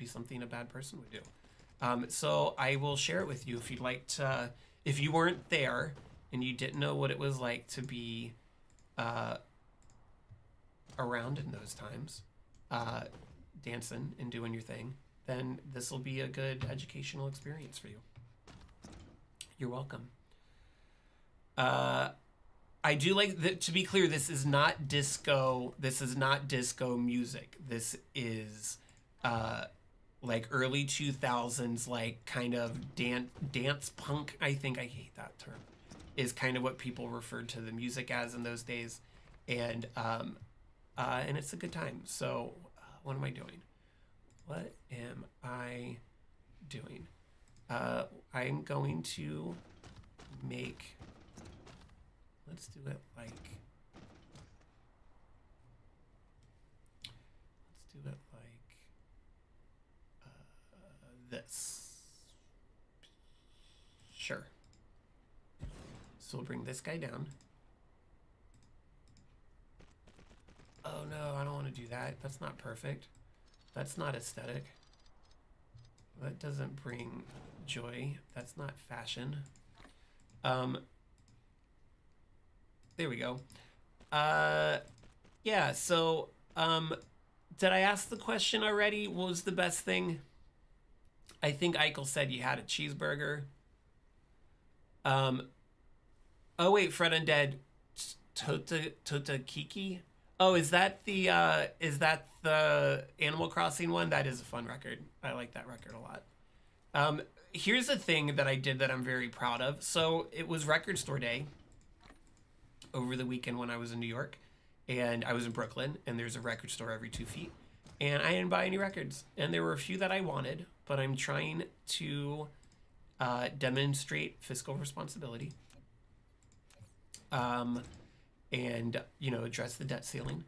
something a bad person would do. So I will share it with you if you'd like to. If you weren't there and you didn't know what it was like to be around in those times, dancing and doing your thing, then this will be a good educational experience for you. You're welcome. I do like to be clear, this is not disco. This is not disco music. This is like early 2000s, like kind of dance punk. I hate that term. Is kind of what people referred to the music as in those days, and it's a good time. So, what am I doing? What am I doing? I'm going to make. Let's do it like. This. Sure. So we'll bring this guy down. Oh no, I don't want to do that. That's not perfect. That's not aesthetic. That doesn't bring joy. That's not fashion. There we go. Yeah, so did I ask the question already? What was the best thing? I think Eichel said you had a cheeseburger. Oh wait, Fred Undead, Tota Kiki. Oh, is that the Animal Crossing one? That is a fun record. I like that record a lot. Here's a thing that I did that I'm very proud of. So it was Record Store Day over the weekend when I was in New York, and I was in Brooklyn, and there's a record store every 2 feet, and I didn't buy any records, and there were a few that I wanted, but I'm trying to demonstrate fiscal responsibility. And, you know, address the debt ceiling,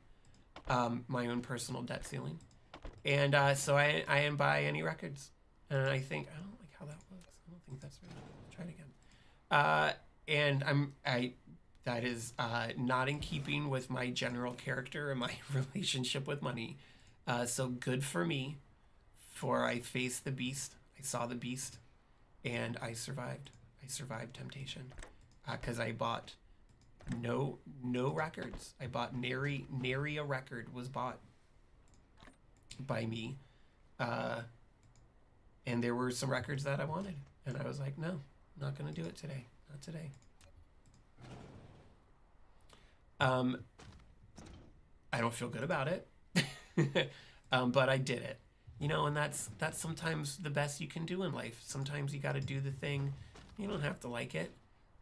my own personal debt ceiling. And so I didn't buy any records. And I don't like how that looks. I don't think that's right. I'll try it again. And that is not in keeping with my general character and my relationship with money. So good for me, for I faced the beast. I saw the beast, and I survived. I survived temptation, because I bought no records. I bought nary a record was bought by me, and there were some records that I wanted, and I was like, no, not gonna do it today. Not today. I don't feel good about it, but I did it. You know, and that's sometimes the best you can do in life. Sometimes you got to do the thing. You don't have to like it,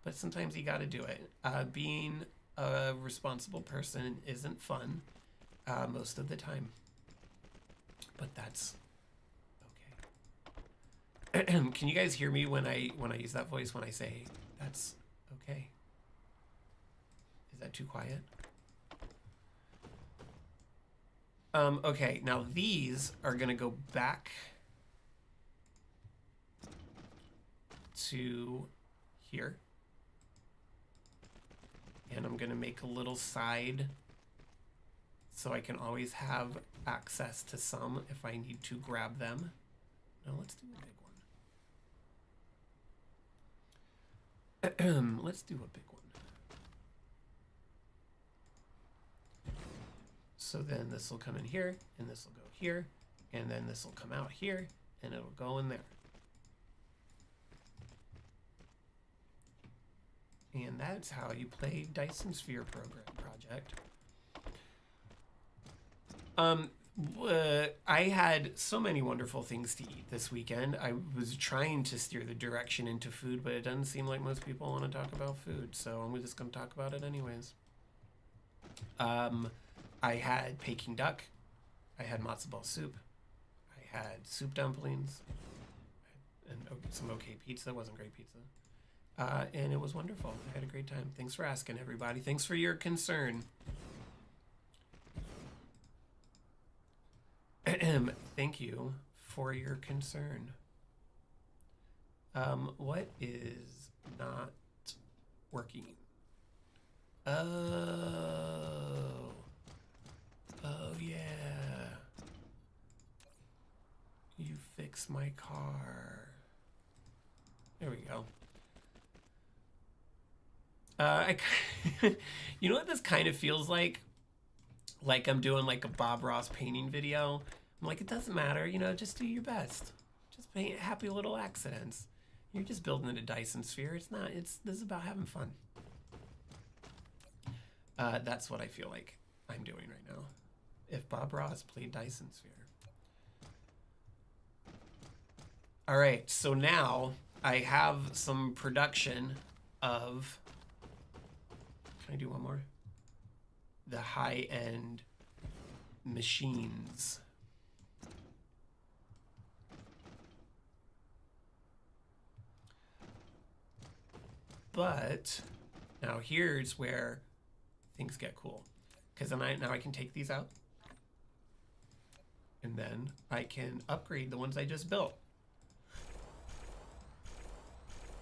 but sometimes you got to do it. Being a responsible person isn't fun most of the time, but that's okay. Can you guys hear me when I use that voice, when I say that's okay? Is that too quiet? Okay, now these are gonna go back to here. And I'm gonna make a little side so I can always have access to some if I need to grab them. No, let's do a big one. Let's do a big one. So then this will come in here, and this will go here, and then this will come out here, and it'll go in there. And that's how you play Dyson Sphere project. I had so many wonderful things to eat this weekend. I was trying to steer the direction into food, but it doesn't seem like most people want to talk about food, so I'm just going to talk about it anyways. I had Peking duck. I had matzo ball soup. I had soup dumplings. And some okay pizza. It wasn't great pizza. And it was wonderful. I had a great time. Thanks for asking, everybody. Thanks for your concern. Thank you for your concern. What is not working? Oh. Oh, yeah. You fix my car. There we go. You know what this kind of feels like? Like I'm doing like a Bob Ross painting video. I'm like, it doesn't matter, you know, just do your best. Just paint happy little accidents. You're just building a Dyson Sphere. This is about having fun. That's what I feel like I'm doing right now. If Bob Ross played Dyson Sphere. All right, so now I have some production of, can I do one more? The high-end machines. But now here's where things get cool. Because now I can take these out. And then I can upgrade the ones I just built.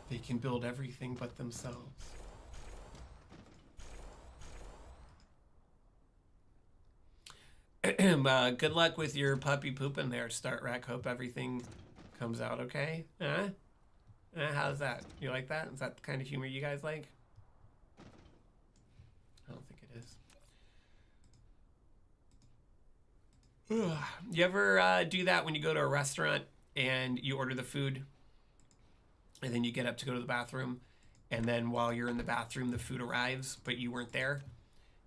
They can build everything but themselves. Good luck with your puppy pooping there, Start Rack. Hope everything comes out okay. How's that? You like that? Is that the kind of humor you guys like? I don't think it is. You ever do that when you go to a restaurant and you order the food and then you get up to go to the bathroom, and then while you're in the bathroom the food arrives but you weren't there?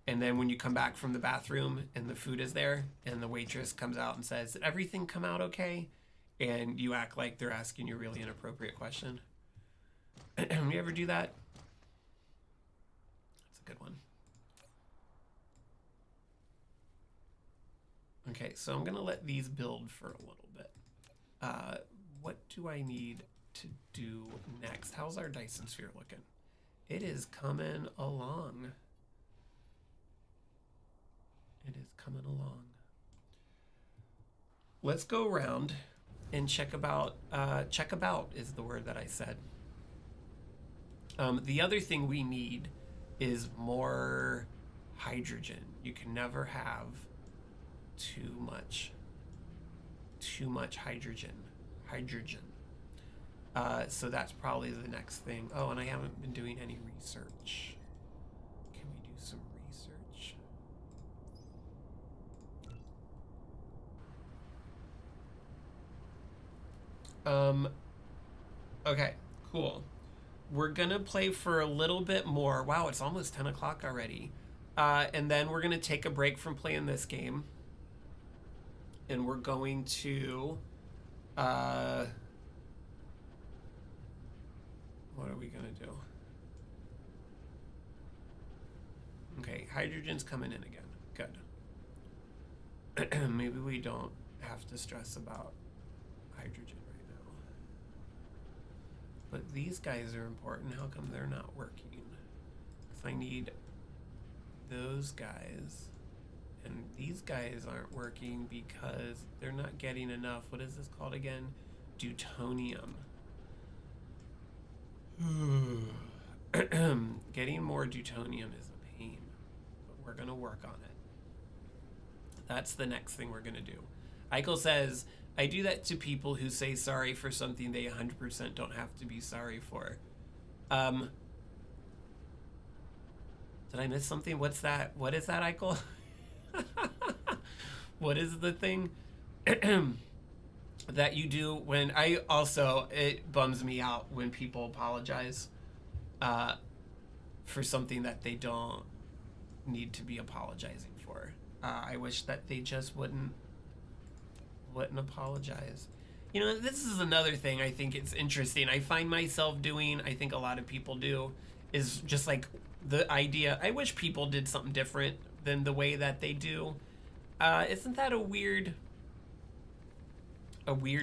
And then when you come back from the bathroom and the food is there and the waitress comes out and says, did everything come out okay? And you act like they're asking you a really inappropriate question. You ever do that? That's a good one. Okay, so I'm gonna let these build for a little bit. What do I need to do next? How's our Dyson Sphere looking? It is coming along. It is coming along. Let's go around and check about is the word that I said. The other thing we need is more hydrogen. You can never have too much hydrogen. So that's probably the next thing. Oh, and I haven't been doing any research. Can we do some research? Okay, cool. We're gonna play for a little bit more. Wow, it's almost 10 o'clock already. And then we're gonna take a break from playing this game. And we're going to, what are we gonna do? Okay, hydrogen's coming in again. Good. Maybe we don't have to stress about hydrogen right now. But these guys are important. How come they're not working? Because I need those guys And these guys aren't working because they're not getting enough. What is this called again? Deutonium. Getting more deutonium is a pain, but we're gonna work on it. That's the next thing we're gonna do. Eichel says, I do that to people who say sorry for something they 100% don't have to be sorry for. Did I miss something? What's that? What is that, Eichel? What is the thing that you do when it bums me out when people apologize for something that they don't need to be apologizing for. I wish that they just wouldn't apologize. You know, this is another thing I think it's interesting. I find myself doing, I think a lot of people do, is just like the idea, I wish people did something different than the way that they do. Isn't that a weird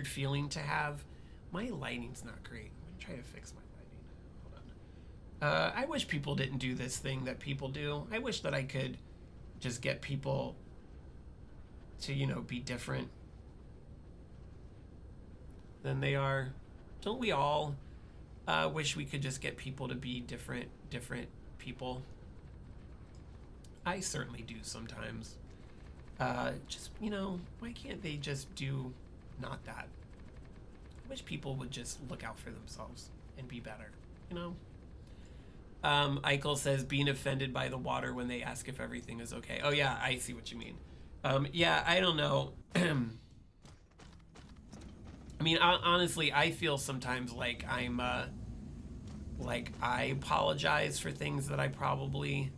feeling to have? My lighting's not great. I'm gonna try to fix my lighting. Hold on. I wish people didn't do this thing that people do. I wish that I could just get people to, you know, be different than they are. Don't we all wish we could just get people to be different people? I certainly do sometimes. Just, you know, why can't they just do not that? I wish people would just look out for themselves and be better, you know? Eichel says being offended by the water when they ask if everything is okay. Oh yeah, I see what you mean. Yeah, I don't know. I mean, honestly, I feel sometimes like I'm, like I apologize for things that I probably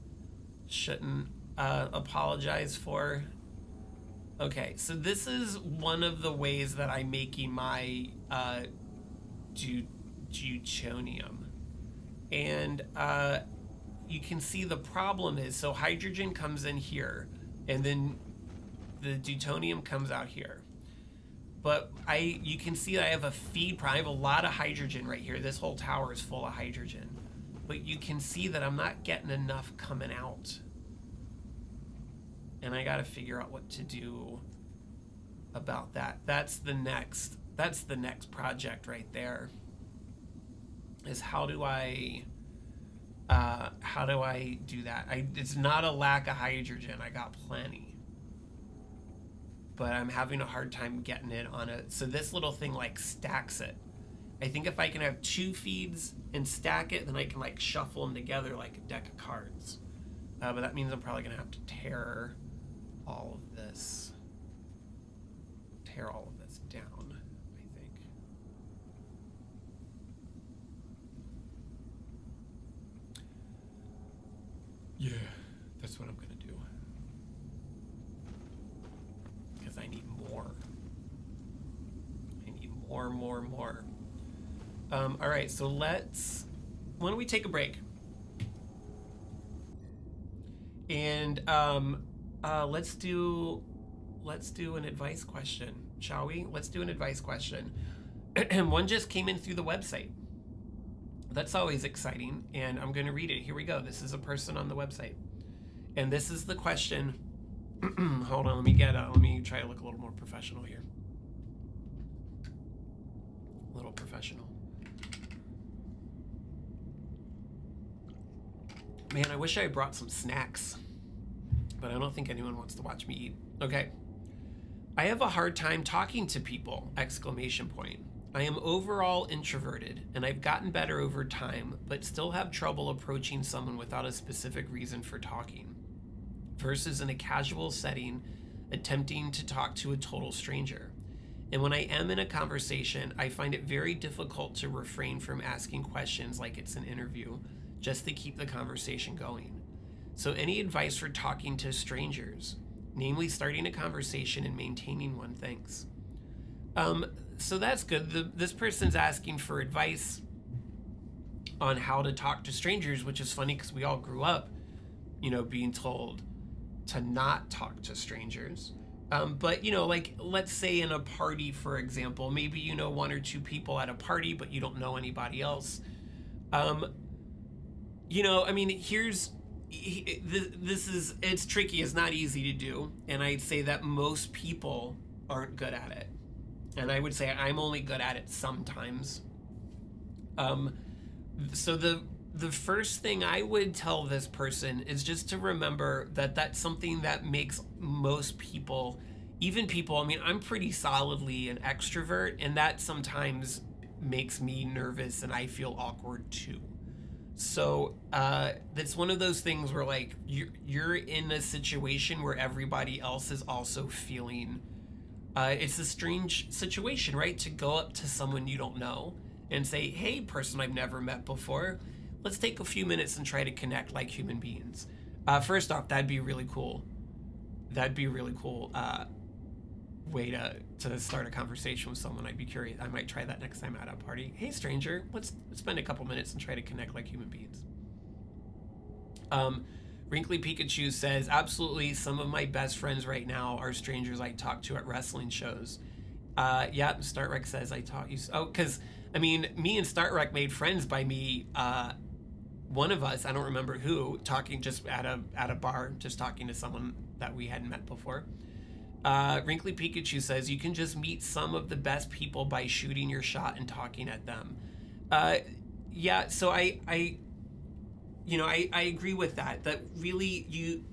shouldn't apologize for. Okay, so this is one of the ways that I'm making my deutonium. And you can see the problem is, so hydrogen comes in here, and then the deutonium comes out here. But you can see that I have a feed problem. I have a lot of hydrogen right here. This whole tower is full of hydrogen. But you can see that I'm not getting enough coming out. And I gotta figure out what to do about that. That's the next project right there. Is how do I do that? It's not a lack of hydrogen. I got plenty. But I'm having a hard time getting it on a, so this little thing like stacks it. I think if I can have 2 feeds and stack it, then I can like shuffle them together like a deck of cards. But that means I'm probably gonna have to tear all of this down, I think. Yeah, that's what I'm gonna do. Because I need more. I need more. All right, so why don't we take a break? And let's do an advice question, shall we? Let's do an advice question. One just came in through the website. That's always exciting, and I'm going to read it. Here we go. This is a person on the website, and this is the question. Hold on, let me try to look a little more professional here. A little professional. Man, I wish I had brought some snacks, but I don't think anyone wants to watch me eat. Okay. I have a hard time talking to people, ! I am overall introverted, and I've gotten better over time, but still have trouble approaching someone without a specific reason for talking, versus in a casual setting, attempting to talk to a total stranger. And when I am in a conversation, I find it very difficult to refrain from asking questions like it's an interview, just to keep the conversation going. So any advice for talking to strangers, namely starting a conversation and maintaining one? Thanks. So that's good. This person's asking for advice on how to talk to strangers, which is funny because we all grew up, you know, being told to not talk to strangers. But, you know, like, let's say in a party, for example, maybe you know 1 or 2 people at a party, but you don't know anybody else. You know, I mean, here's it's tricky. It's not easy to do, and I'd say that most people aren't good at it, and I would say I'm only good at it sometimes. Um, so the first thing I would tell this person is just to remember that that's something that makes most people, even people, I mean, I'm pretty solidly an extrovert, and that sometimes makes me nervous and I feel awkward too. So that's one of those things where like you're in a situation where everybody else is also feeling. It's a strange situation, right? To go up to someone you don't know and say, "Hey, person I've never met before, let's take a few minutes and try to connect like human beings." First off, that'd be really cool. That'd be a really cool way to start a conversation with someone. I'd be curious. I might try that next time at a party. Hey, stranger, let's spend a couple minutes and try to connect like human beings. Wrinkly Pikachu says, absolutely, some of my best friends right now are strangers I talk to at wrestling shows. Yeah, Startrek says I taught you. Oh, because, I mean, me and Startrek made friends by me, one of us, I don't remember who, talking just at a bar, just talking to someone that we hadn't met before. Wrinkly Pikachu says, you can just meet some of the best people by shooting your shot and talking at them. Yeah, so I agree with that. That really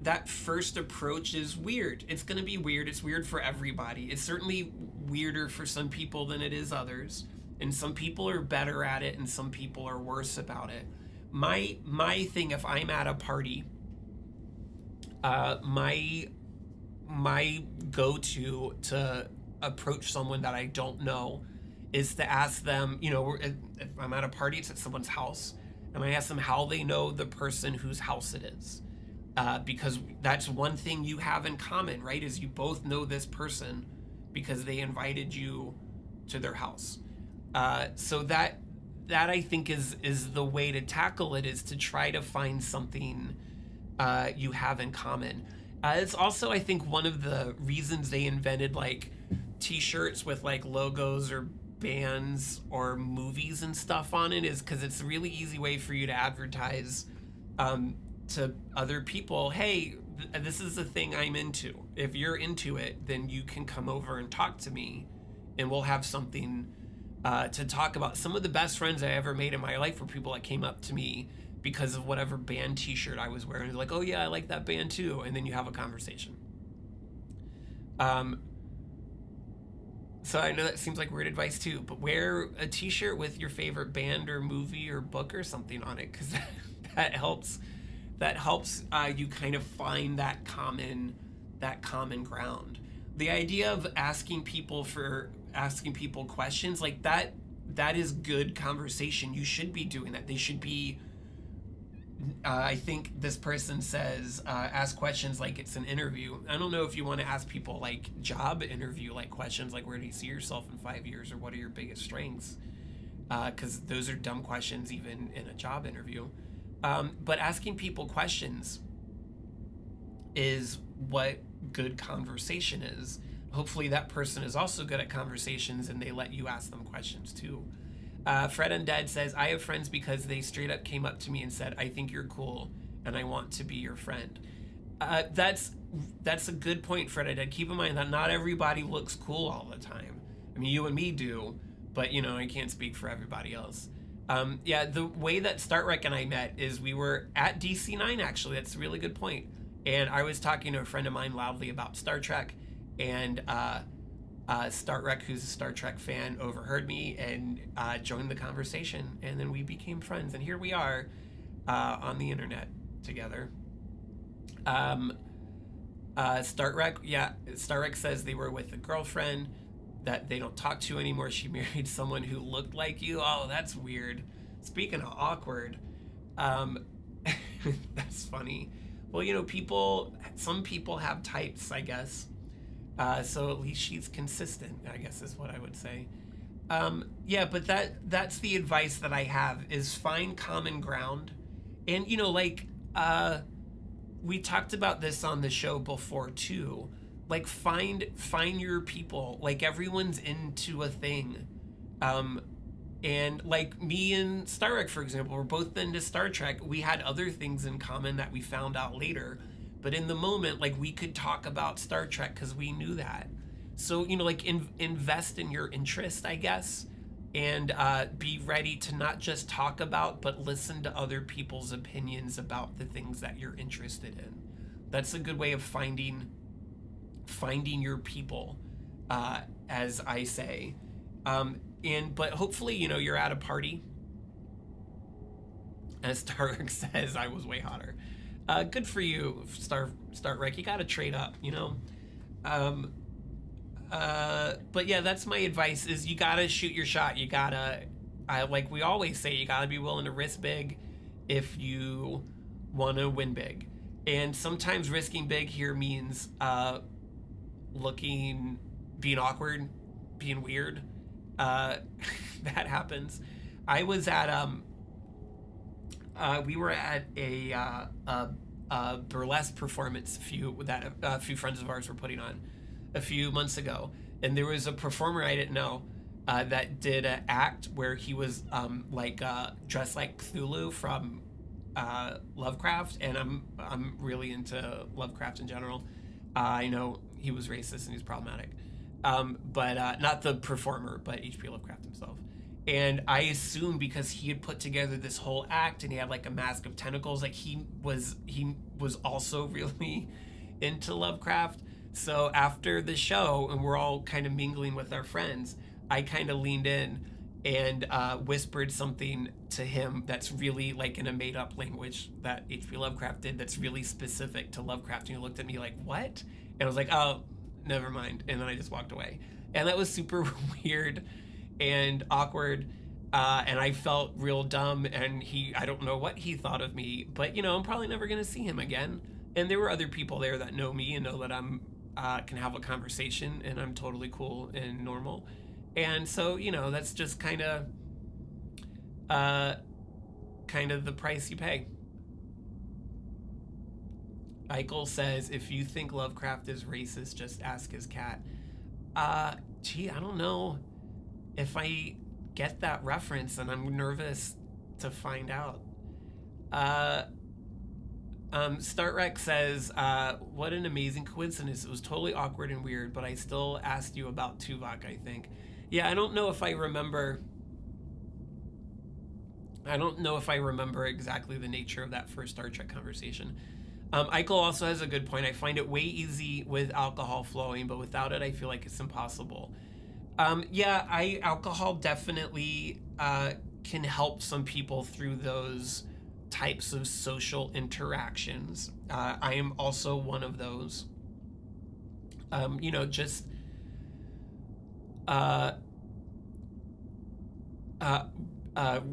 that first approach is weird. It's going to be weird. It's weird for everybody. It's certainly weirder for some people than it is others. And some people are better at it and some people are worse about it. My thing, if I'm at a party, my go-to to approach someone that I don't know is to ask them, if I'm at a party, it's at someone's house, and I ask them how they know the person whose house it is. Because that's one thing you have in common, right? Is you both know this person because they invited you to their house. So that I think is the way to tackle it, is to try to find something you have in common. It's also, I think, one of the reasons they invented like t-shirts with like logos or bands or movies and stuff on it, is because it's a really easy way for you to advertise to other people, hey, this is the thing I'm into. If you're into it, then you can come over and talk to me and we'll have something to talk about. Some of the best friends I ever made in my life were people that came up to me because of whatever band t-shirt I was wearing. They're like, oh yeah, I like that band too. And then you have a conversation. So I know that seems like weird advice too, but wear a t-shirt with your favorite band or movie or book or something on it, because that helps you kind of find that common ground. The idea of asking people questions like that is good conversation. You should be doing that. They should be, I think this person says, ask questions like it's an interview. I don't know if you want to ask people like job interview like questions like, where do you see yourself in 5 years, or what are your biggest strengths? Because those are dumb questions even in a job interview. But asking people questions is what good conversation is. Hopefully that person is also good at conversations and they let you ask them questions too. Fred Undead says, I have friends because they straight up came up to me and said, I think you're cool and I want to be your friend. That's a good point, Fred Undead. Keep in mind that not everybody looks cool all the time. I mean, you and me do, but I can't speak for everybody else. Yeah, the way that Startrek and I met is we were at DC9, actually. That's a really good point. And I was talking to a friend of mine loudly about Star Trek, and Startrek, who's a Star Trek fan, overheard me and joined the conversation, and then we became friends, and here we are on the internet together. Startrek says they were with a girlfriend that they don't talk to anymore. She married someone who looked like you. Oh, that's weird. Speaking of awkward, that's funny. Well, some people have types, I guess. So at least she's consistent, I guess is what I would say. Yeah, but that's the advice that I have, is find common ground. And, we talked about this on the show before too. Like find your people. Like everyone's into a thing. And like me and Star Trek, for example, we're both into Star Trek. We had other things in common that we found out later. But in the moment, like we could talk about Star Trek because we knew that. So, like invest in your interest, I guess, and be ready to not just talk about, but listen to other people's opinions about the things that you're interested in. That's a good way of finding your people, as I say. But hopefully, you're at a party. As Stark says, I was way hotter. Good for you, Star Trek. You got to trade up, But yeah, that's my advice: is you gotta shoot your shot. You gotta, like we always say, you gotta be willing to risk big if you want to win big. And sometimes risking big here means being awkward, being weird. That happens. I was at we were at a burlesque performance a few friends of ours were putting on a few months ago, and there was a performer I didn't know that did an act where he was dressed like Cthulhu from Lovecraft, and I'm really into Lovecraft in general. I know he was racist and he's problematic, but not the performer, but H.P. Lovecraft himself. And I assumed because he had put together this whole act and he had like a mask of tentacles, like he was also really into Lovecraft. So after the show, and we're all kind of mingling with our friends, I kind of leaned in and whispered something to him that's really like in a made-up language that H.P. Lovecraft did that's really specific to Lovecraft. And he looked at me like, what? And I was like, oh, never mind. And then I just walked away. And that was super weird and awkward. And I felt real dumb. And I don't know what he thought of me. But, I'm probably never going to see him again. And there were other people there that know me and know that I'm can have a conversation and I'm totally cool and normal. And so, that's just kind of the price you pay. Eichel says, if you think Lovecraft is racist, just ask his cat. I don't know if I get that reference, and I'm nervous to find out. Startrek says, what an amazing coincidence. It was totally awkward and weird, but I still asked you about Tuvok, I think. Yeah, I don't know if I remember exactly the nature of that first Star Trek conversation. Eichel also has a good point. I find it way easy with alcohol flowing, but without it, I feel like it's impossible. Alcohol definitely can help some people through those types of social interactions. I am also one of those.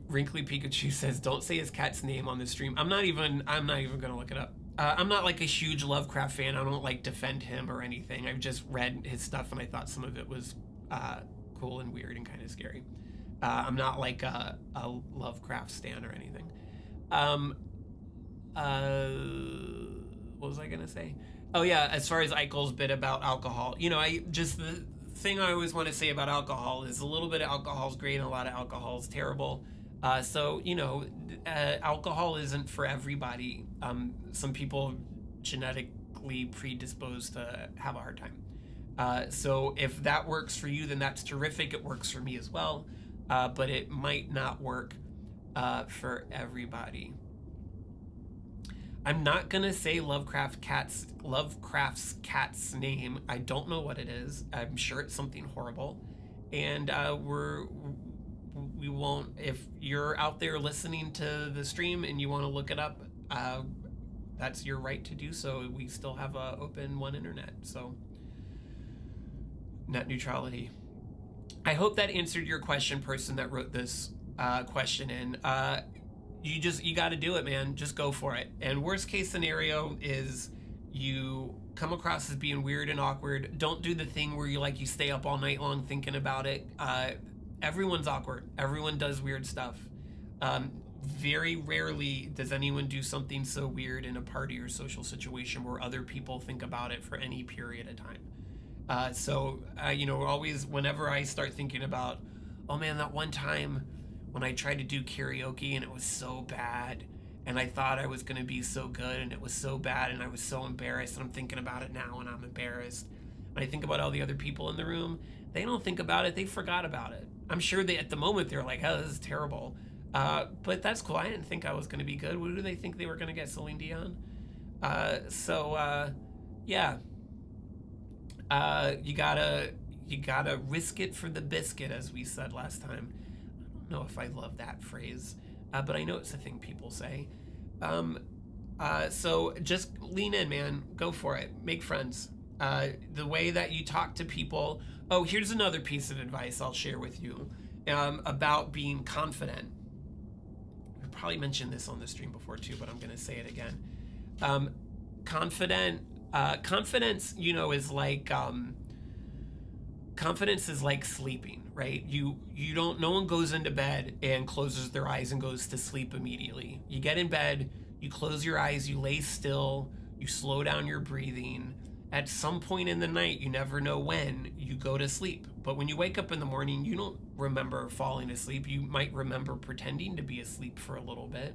Wrinkly Pikachu says, don't say his cat's name on the stream. I'm not even gonna look it up. I'm not like a huge Lovecraft fan. I don't like defend him or anything. I've just read his stuff and I thought some of it was cool and weird and kind of scary. I'm not like a Lovecraft stan or anything. What was I gonna say? Oh yeah, as far as Eichel's bit about alcohol, the thing I always want to say about alcohol is a little bit of alcohol is great and a lot of alcohol is terrible. Alcohol isn't for everybody. Some people genetically predisposed to have a hard time. So if that works for you, then that's terrific. It works for me as well. But it might not work for everybody. I'm not gonna say Lovecraft's cat's name. I don't know what it is. I'm sure it's something horrible, and we won't. If you're out there listening to the stream and you want to look it up, that's your right to do so. We still have a open one internet, so net neutrality. I hope that answered your question, person that wrote this question in. You got to do it, man. Just go for it. And worst case scenario is you come across as being weird and awkward. Don't do the thing where you stay up all night long thinking about it. Everyone's awkward. Everyone does weird stuff. Very rarely does anyone do something so weird in a party or social situation where other people think about it for any period of time. Always whenever I start thinking about, oh man, that one time when I tried to do karaoke and it was so bad. And I thought I was going to be so good and it was so bad and I was so embarrassed. And I'm thinking about it now and I'm embarrassed. When I think about all the other people in the room, they don't think about it. They forgot about it. I'm sure they, at the moment, they're like, oh, this is terrible. But that's cool. I didn't think I was going to be good. What do they think they were going to get, Celine Dion? Yeah. You gotta risk it for the biscuit, as we said last time. I don't know if I love that phrase, but I know it's a thing people say. So just lean in, man. Go for it. Make friends. The way that you talk to people. Oh, here's another piece of advice I'll share with you about being confident. I probably mentioned this on the stream before too, but I'm going to say it again. Confidence, you know, is like, confidence is like sleeping, right? You don't, no one goes into bed and closes their eyes and goes to sleep immediately. You get in bed, you close your eyes, you lay still, you slow down your breathing. At some point in the night, you never know when, you go to sleep. But when you wake up in the morning, you don't remember falling asleep. You might remember pretending to be asleep for a little bit,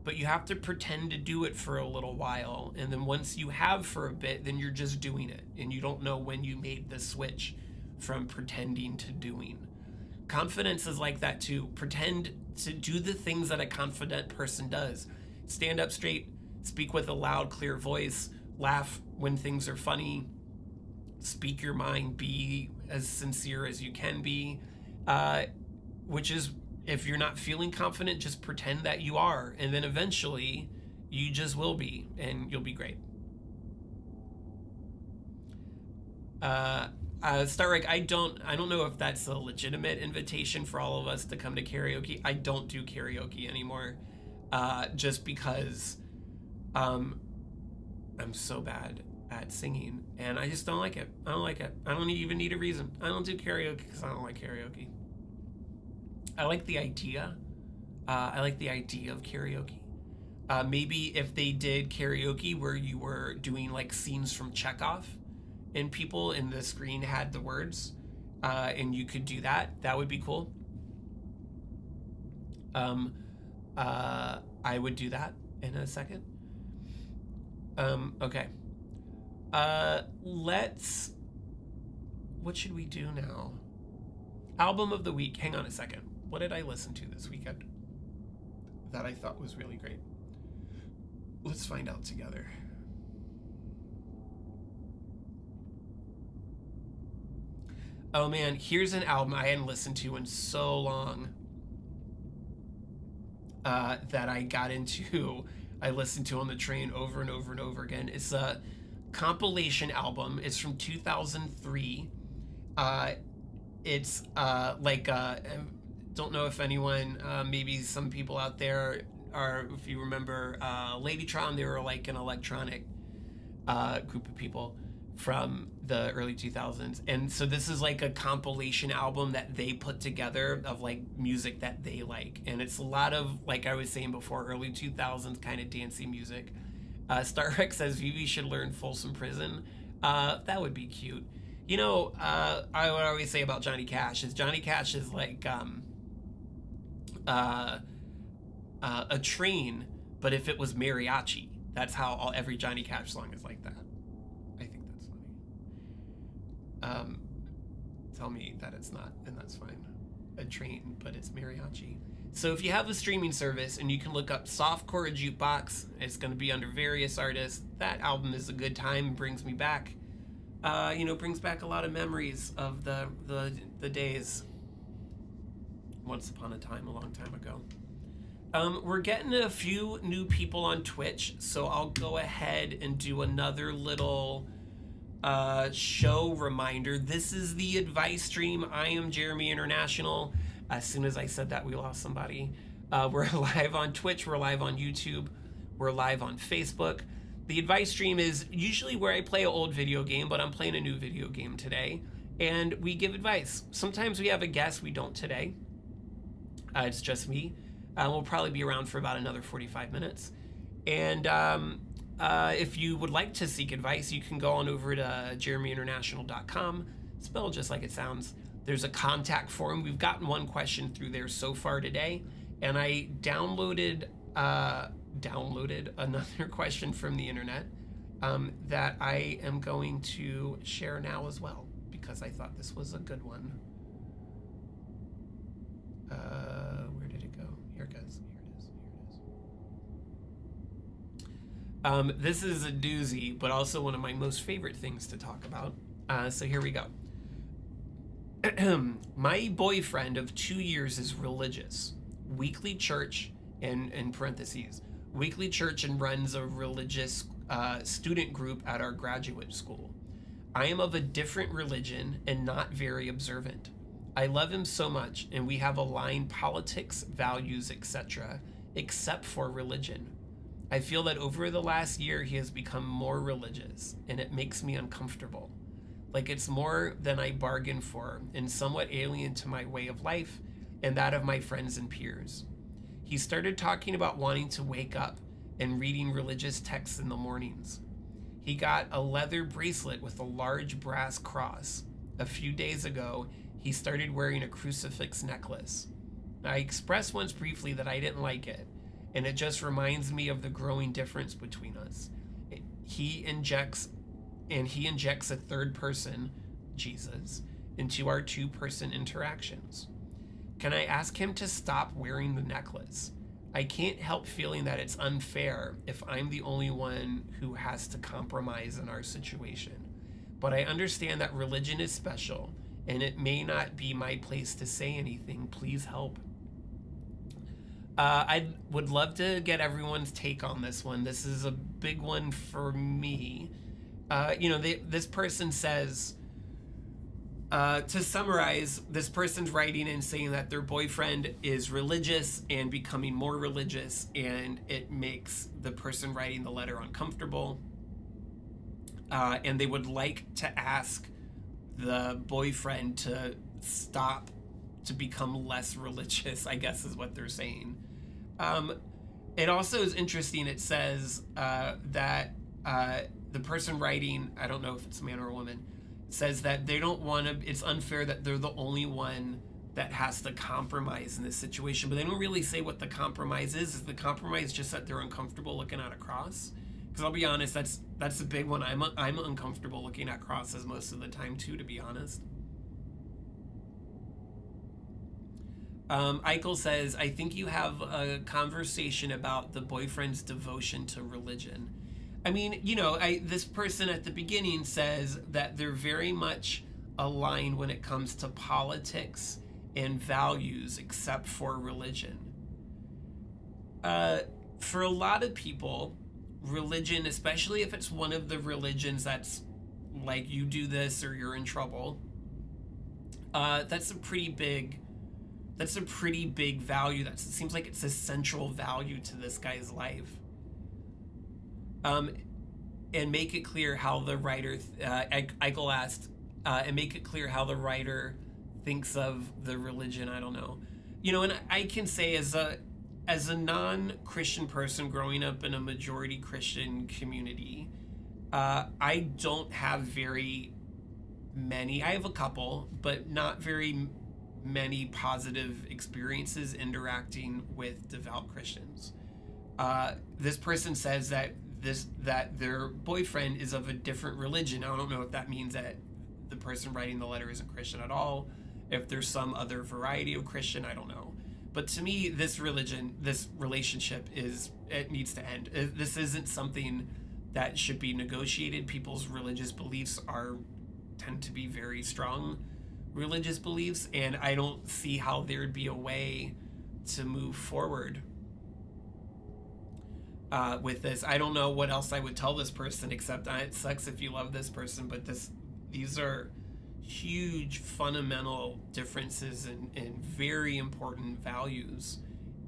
but you have to pretend to do it for a little while. And then once you have for a bit, then you're just doing it. And you don't know when you made the switch from pretending to doing. Confidence is like that too. Pretend to do the things that a confident person does. Stand up straight, speak with a loud, clear voice, laugh when things are funny, speak your mind, be as sincere as you can be, which is, if you're not feeling confident, just pretend that you are, and then eventually you just will be, and you'll be great. Starrick, I don't know if that's a legitimate invitation for all of us to come to karaoke. I don't do karaoke anymore, just because I'm so bad at singing, and I just don't like it. I don't like it. I don't even need a reason. I don't do karaoke because I don't like karaoke. I like the idea. I like the idea of karaoke. Maybe if they did karaoke where you were doing like scenes from Chekhov and people in the screen had the words, and you could do that, that would be cool. I would do that in a second. Okay. What should we do now? Album of the week. Hang on a second. What did I listen to this weekend that I thought was really great? Let's find out together. Oh man, here's an album I hadn't listened to in so long, that I got into. I listened to on the train over and over and over again. It's a compilation album. It's from 2003. It's don't know if anyone, maybe some people out there are, if you remember Ladytron, they were like an electronic group of people from the early 2000s. And so this is like a compilation album that they put together of like music that they like. And it's a lot of, like I was saying before, early 2000s kind of dancey music. Starrex says Vivi should learn Folsom Prison. That would be cute. You know, I would always say about Johnny Cash is like a train, but if it was mariachi. That's how every Johnny Cash song is like that. I think that's funny. Tell me that it's not, and that's fine. A train, but it's mariachi. So if you have a streaming service and you can look up Softcore Jukebox, it's going to be under various artists. That album is a good time, brings me back. Brings back a lot of memories of the days. Once upon a time, a long time ago. We're getting a few new people on Twitch, so I'll go ahead and do another little show reminder. This is the advice stream. I am Jeremy International. As soon as I said that, we lost somebody. We're live on Twitch. We're live on YouTube. We're live on Facebook. The advice stream is usually where I play an old video game, but I'm playing a new video game today, and we give advice. Sometimes we have a guest. We don't today. It's just me. We'll probably be around for about another 45 minutes. And if you would like to seek advice, you can go on over to JeremyInternational.com, spelled just like it sounds. There's a contact form. We've gotten one question through there so far today, and I downloaded another question from the internet that I am going to share now as well, because I thought this was a good one. Where did it go? Here it goes. Here it is. This is a doozy, but also one of my most favorite things to talk about. So here we go. My boyfriend of 2 years is religious. Weekly church, and in parentheses, weekly church, and runs a religious student group at our graduate school. I am of a different religion and not very observant. I love him so much, and we have aligned politics, values, etc., except for religion. I feel that over the last year he has become more religious, and it makes me uncomfortable. Like it's more than I bargained for, and somewhat alien to my way of life and that of my friends and peers. He started talking about wanting to wake up and reading religious texts in the mornings. He got a leather bracelet with a large brass cross. A few days ago, he started wearing a crucifix necklace. I expressed once briefly that I didn't like it, and it just reminds me of the growing difference between us. He injects a third person, Jesus, into our two-person interactions. Can I ask him to stop wearing the necklace? I can't help feeling that it's unfair if I'm the only one who has to compromise in our situation. But I understand that religion is special, and it may not be my place to say anything. Please help. I would love to get everyone's take on this one. This is a big one for me. This person says, to summarize, this person's writing and saying that their boyfriend is religious and becoming more religious, and it makes the person writing the letter uncomfortable. And they would like to ask the boyfriend to stop, to become less religious, I guess is what they're saying. It also is interesting. It says that the person writing, I don't know if it's a man or a woman, says that they don't want to, it's unfair that they're the only one that has to compromise in this situation, but they don't really say what the compromise is. Is the compromise just that they're uncomfortable looking at a cross? Because I'll be honest, that's a big one. I'm uncomfortable looking at crosses most of the time too, to be honest. Eichel says, I think you have a conversation about the boyfriend's devotion to religion. I mean, this person at the beginning says that they're very much aligned when it comes to politics and values, except for religion. For a lot of people, religion, especially if it's one of the religions that's like, you do this or you're in trouble, that's a pretty big value. It seems like it's a central value to this guy's life. And make it clear how the writer, Eichel asked, and make it clear how the writer thinks of the religion. I don't know. And I can say as a non-Christian person growing up in a majority Christian community, I don't have very many, I have a couple, but not very many positive experiences interacting with devout Christians. This person says that their boyfriend is of a different religion. I don't know if that means that the person writing the letter isn't Christian at all, if there's some other variety of Christian, I don't know. But to me, this relationship it needs to end. This isn't something that should be negotiated. People's religious beliefs tend to be very strong religious beliefs, and I don't see how there'd be a way to move forward with this. I don't know what else I would tell this person, except it sucks if you love this person, but these are huge fundamental differences in very important values,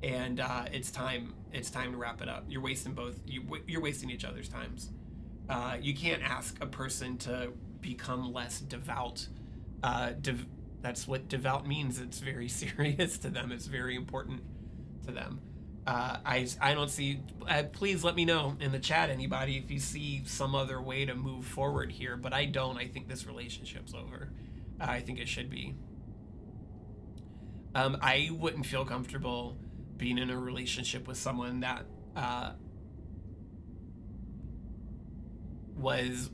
and it's time to wrap it up. You're wasting you're wasting each other's times. You can't ask a person to become less devout. That's what devout means. It's very serious to them. It's very important to them. I don't see, please let me know in the chat, anybody, if you see some other way to move forward here, but I don't. I think this relationship's over. I think it should be. I wouldn't feel comfortable being in a relationship with someone that was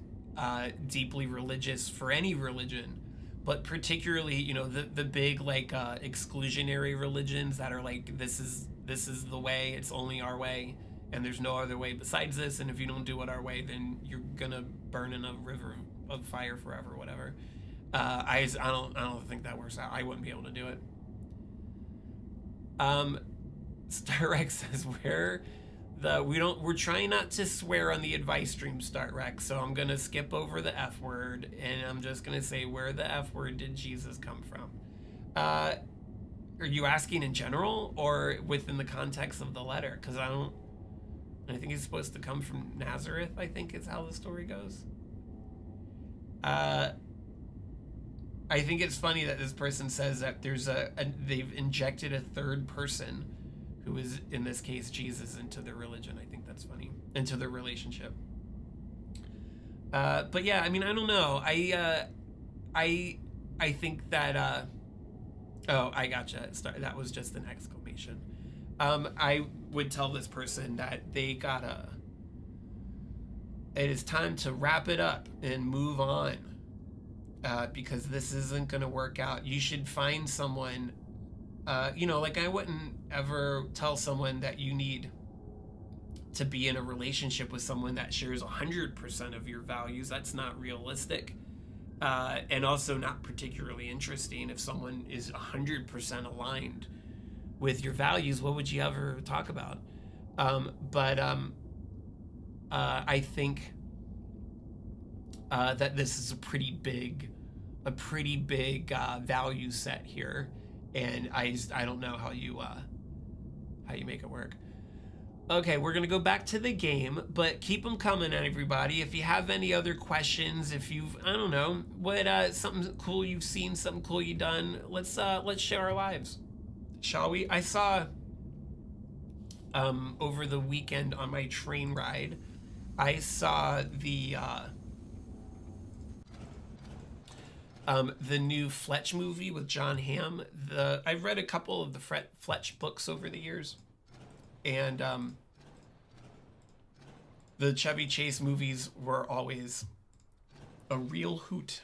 deeply religious for any religion, but particularly, you know, the big like exclusionary religions that are like this is the way, it's only our way, and there's no other way besides this, and if you don't do it our way, then you're gonna burn in a river of fire forever, whatever. I don't think that works out. I wouldn't be able to do it. Starrex says we're trying not to swear on the advice stream, Starrex, so I'm gonna skip over the F word and I'm just gonna say, where the F word did Jesus come from? Are you asking in general or within the context of the letter? Because I think he's supposed to come from Nazareth, I think is how the story goes. I think it's funny that this person says that they've injected a third person, who is in this case Jesus, into their religion. I think that's funny, into their relationship. But yeah, I mean, I don't know. I think that oh, I gotcha. That was just an exclamation. I would tell this person that it is time to wrap it up and move on. Because this isn't going to work out. You should find someone, you know, like I wouldn't ever tell someone that you need to be in a relationship with someone that shares 100% of your values. That's not realistic. And also not particularly interesting. If someone is 100% aligned with your values, what would you ever talk about? I think that this is a pretty big value set here, and I don't know how you make it work. Okay, we're gonna go back to the game, but keep them coming, everybody. If you have any other questions, if you've, I don't know, what something cool you've seen, something cool you've done, let's share our lives, shall we? I saw over the weekend on my train ride, I saw the new Fletch movie with John Hamm. I've read a couple of the Fletch books over the years, and the Chevy Chase movies were always a real hoot.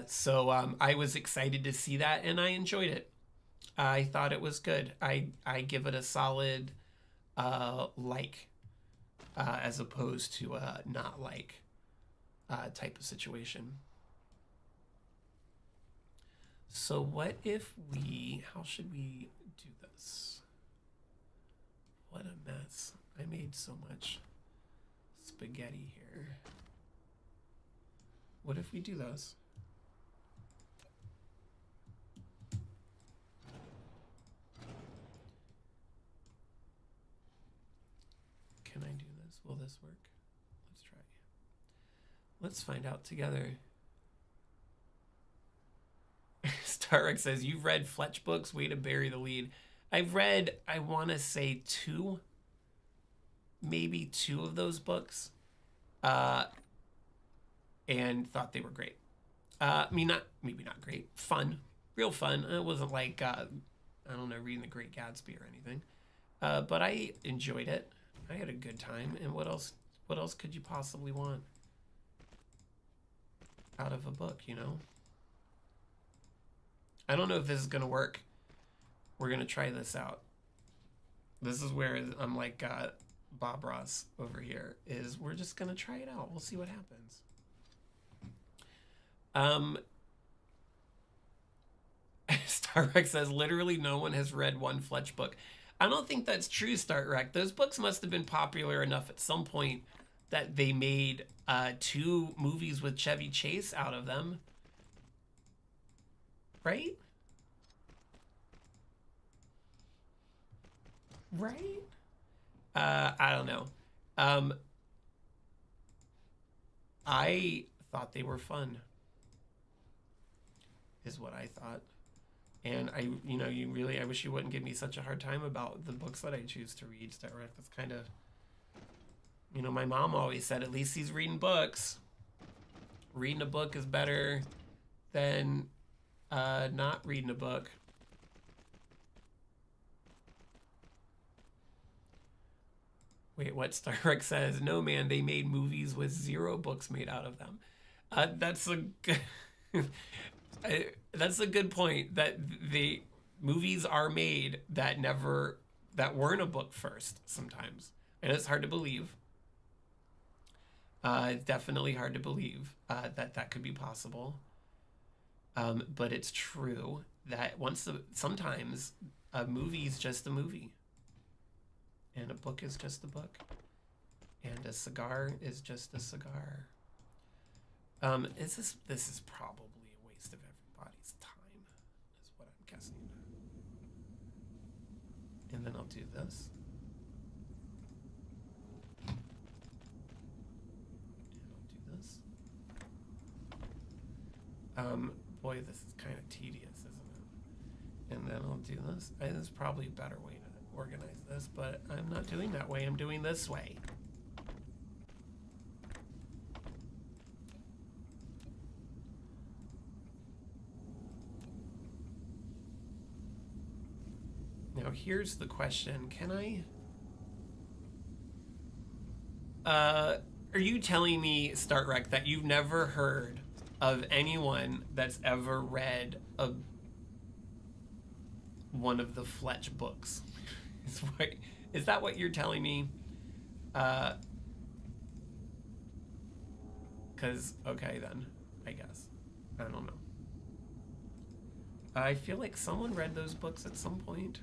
So I was excited to see that, and I enjoyed it. I thought it was good. I give it a solid like, as opposed to not like type of situation. So what if how should we do this? What a mess. I made so much spaghetti here. What if we do those? Can I do this? Will this work? Let's try. Let's find out together. Starrick says, you've read Fletch books? Way to bury the lead. I've read, I want to say maybe two of those books, and thought they were great. Maybe not great. Fun. Real fun. It wasn't like, I don't know, reading The Great Gatsby or anything. But I enjoyed it. I had a good time. And what else could you possibly want out of a book, you know? I don't know if this is going to work. We're going to try this out. This is where I'm like Bob Ross over here, is we're just going to try it out. We'll see what happens. Starrec says, literally no one has read one Fletch book. I don't think that's true, Starrec. Those books must have been popular enough at some point that they made 2 movies with Chevy Chase out of them. Right? Right? I don't know. I thought they were fun, is what I thought. And I wish you wouldn't give me such a hard time about the books that I choose to read. That's kind of, my mom always said, at least he's reading books. Reading a book is better than Not reading a book. Wait, what? Starrick says, no, man, they made movies with 0 books made out of them. That's a good, that's a good point, that the movies are made that weren't a book first sometimes. And it's hard to believe. It's definitely hard to believe that that could be possible. But it's true that sometimes a movie is just a movie. And a book is just a book. And a cigar is just a cigar. This is probably a waste of everybody's time, is what I'm guessing. And then I'll do this. And I'll do this. Boy, this is kind of tedious, isn't it? And then I'll do this. There's probably a better way to organize this, but I'm not doing that way. I'm doing this way. Now here's the question. Can I... are you telling me, Startrek, that you've never heard of anyone that's ever read one of the Fletch books? Is that what you're telling me? Because, okay then, I guess. I don't know. I feel like someone read those books at some point.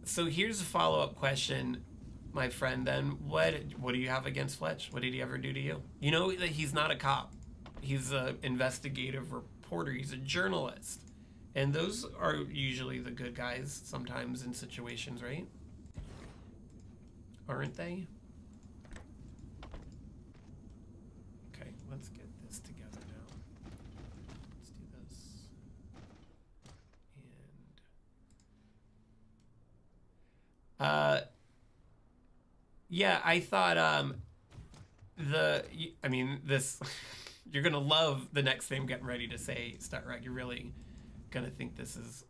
So here's a follow-up question, my friend, then. What do you have against Fletch? What did he ever do to you? You know that he's not a cop. He's an investigative reporter. He's a journalist. And those are usually the good guys sometimes in situations, right? Aren't they? Okay, let's get this together now. Let's do this. And yeah, I thought this you're gonna love the next thing I'm getting ready to say, Starrett. You're really gonna think this is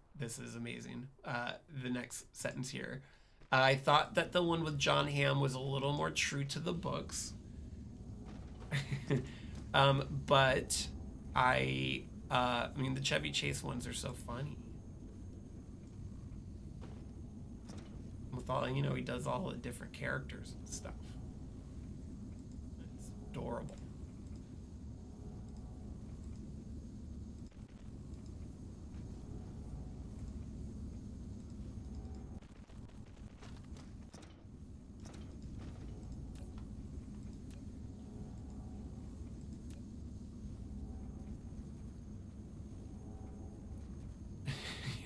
amazing. The next sentence here. I thought that the one with John Hamm was a little more true to the books. But I mean, the Chevy Chase ones are so funny. With all, you know, he does all the different characters and stuff. It's adorable.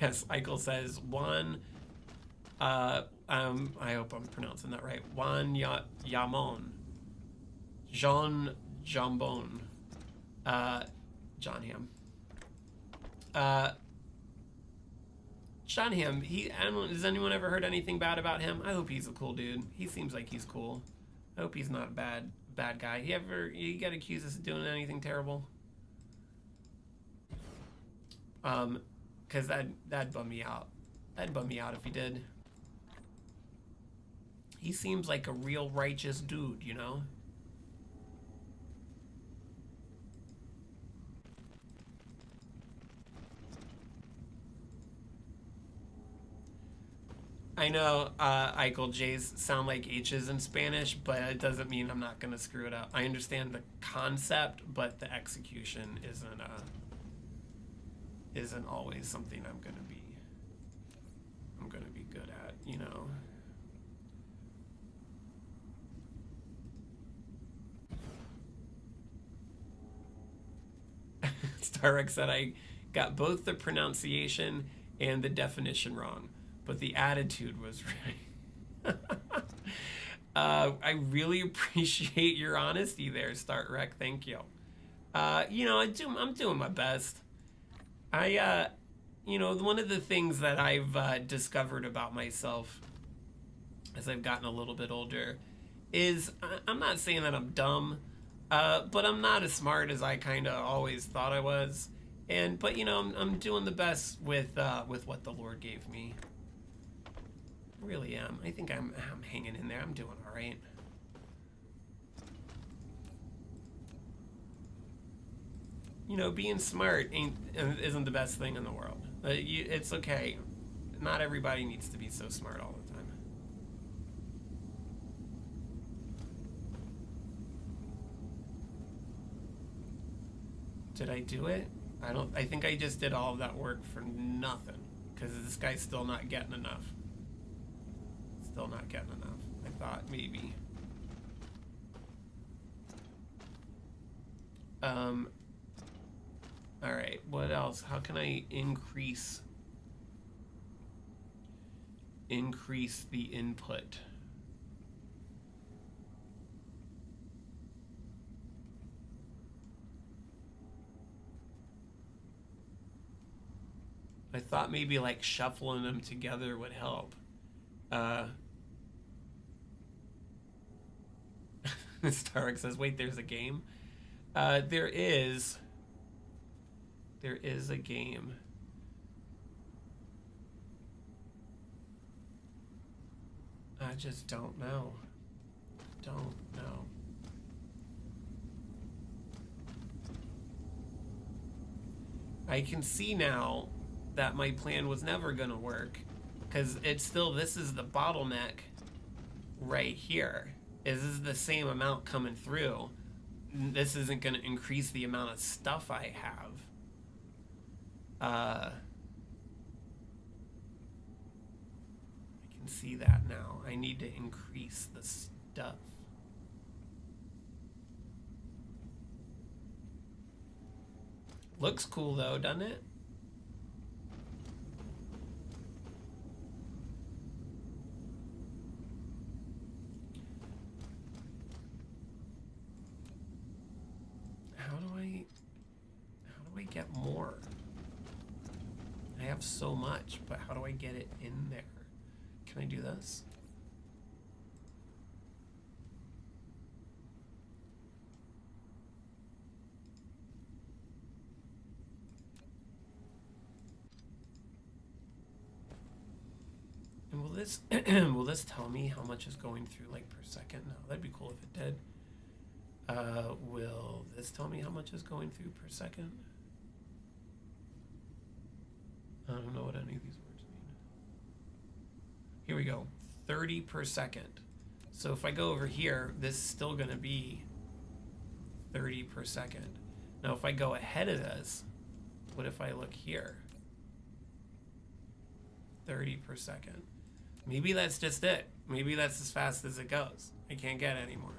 Yes, Eichel says Juan. I hope I'm pronouncing that right. Juan Yamon. Jean Jambon. John Hamm. John Hamm. Has anyone ever heard anything bad about him? I hope he's a cool dude. He seems like he's cool. I hope he's not a bad guy. You got accused of doing anything terrible? Because that'd bum me out. That'd bum me out if he did. He seems like a real righteous dude, you know? I know Eichel, J's sound like H's in Spanish, but it doesn't mean I'm not going to screw it up. I understand the concept, but the execution isn't always something I'm going to be good at, you know. Starek said I got both the pronunciation and the definition wrong, but the attitude was right. I really appreciate your honesty there, Startrek. Thank you. You know, I'm doing my best. You know, one of the things that I've discovered about myself as I've gotten a little bit older is I'm not saying that I'm dumb, but I'm not as smart as I kind of always thought I was. But you know, I'm doing the best with what the Lord gave me. I really am. I think I'm hanging in there. I'm doing all right. You know, being smart isn't the best thing in the world. It's okay. Not everybody needs to be so smart all the time. Did I do it? I think I just did all of that work for nothing. Because this guy's still not getting enough. Still not getting enough. I thought maybe. Alright, what else? How can I increase the input? I thought maybe like shuffling them together would help. Starrick says, wait, there's a game? There is a game. I just don't know. Don't know. I can see now that my plan was never gonna work, because it's still, this is the bottleneck right here. This is the same amount coming through. This isn't gonna increase the amount of stuff I have. I can see that now. I need to increase the stuff. Looks cool though, doesn't it? How do I get more? I have so much, but how do I get it in there? Can I do this? And will this tell me how much is going through like per second? No, that'd be cool if it did. Will this tell me how much is going through per second? I don't know what any of these words mean. Here we go, 30 per second. So if I go over here, this is still gonna be 30 per second. Now if I go ahead of this, what if I look here? 30 per second. Maybe that's just it. Maybe that's as fast as it goes. I can't get any more.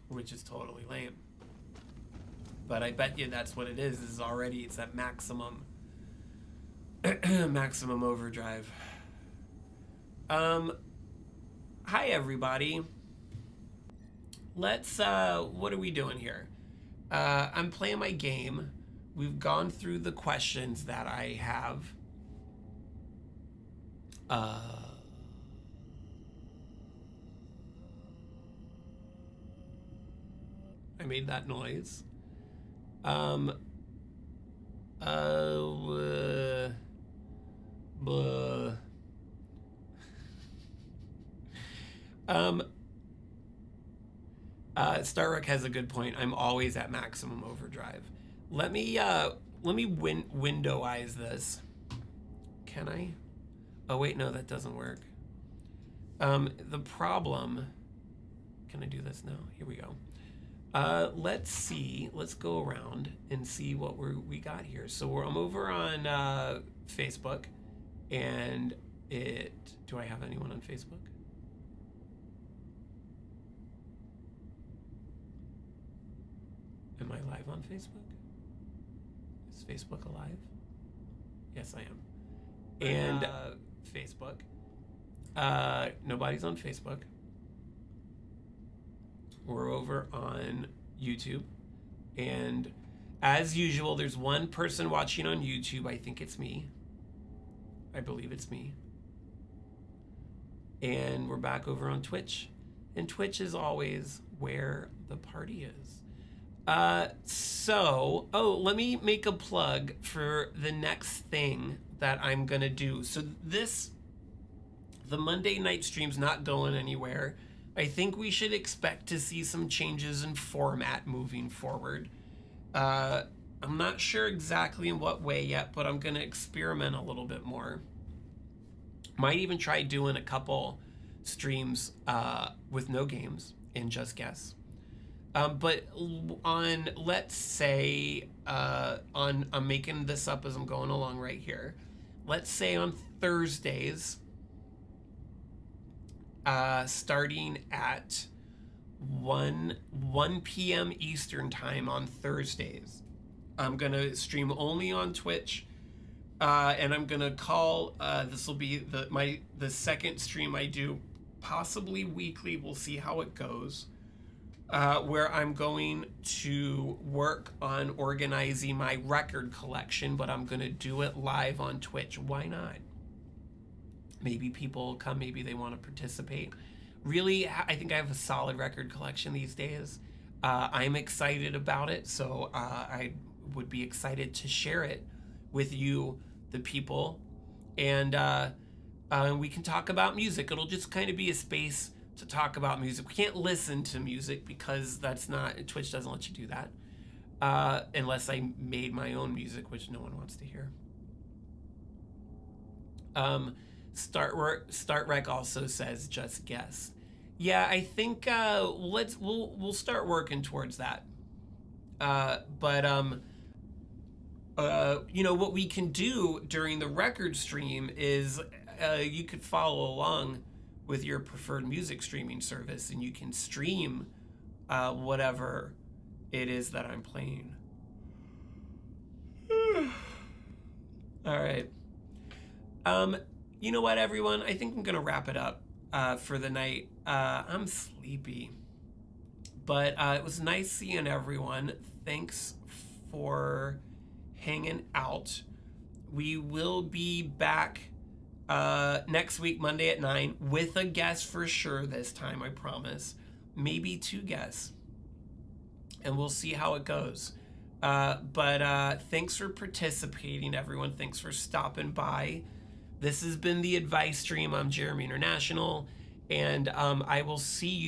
Which is totally lame. But I bet you that's what it is already, it's that maximum maximum overdrive. Hi everybody. Let's what are we doing here? I'm playing my game. We've gone through the questions that I have. I made that noise. Starrick has a good point. I'm always at maximum overdrive. Let me windowize this. Can I? Oh wait, no, that doesn't work. The problem. Can I do this now? Here we go. Let's see. Let's go around and see what we got here. So I'm over on Facebook, and do I have anyone on Facebook? Am I live on Facebook? Is Facebook alive? Yes, I am. And Facebook. Nobody's on Facebook. We're over on YouTube. And as usual, there's one person watching on YouTube. I think it's me. I believe it's me. And we're back over on Twitch. And Twitch is always where the party is. Let me make a plug for the next thing that I'm going to do. So the Monday night stream's not going anywhere. I think we should expect to see some changes in format moving forward. I'm not sure exactly in what way yet, but I'm going to experiment a little bit more. Might even try doing a couple streams with no games and just guess. But on, let's say, I'm making this up as I'm going along right here. Let's say on Thursdays, starting at 1 p.m. Eastern time on Thursdays, I'm going to stream only on Twitch. And I'm going to call, this will be the second stream I do, possibly weekly. We'll see how it goes. Where I'm going to work on organizing my record collection, but I'm going to do it live on Twitch. Why not? Maybe people will come, maybe they want to participate. Really, I think I have a solid record collection these days. I'm excited about it, so I would be excited to share it with you, the people, and we can talk about music. It'll just kind of be a space to talk about music. We can't listen to music because Twitch doesn't let you do that, unless I made my own music, which no one wants to hear. Start Rec also says just guess. Yeah, I think we'll start working towards that. What we can do during the record stream is you could follow along with your preferred music streaming service, and you can stream whatever it is that I'm playing. All right. You know what, everyone? I think I'm going to wrap it up for the night. I'm sleepy. But it was nice seeing everyone. Thanks for hanging out. We will be back next week, Monday at 9, with a guest for sure this time, I promise. Maybe 2 guests. And we'll see how it goes. But thanks for participating, everyone. Thanks for stopping by. This has been the Advice Stream. I'm Jeremy International. And I will see you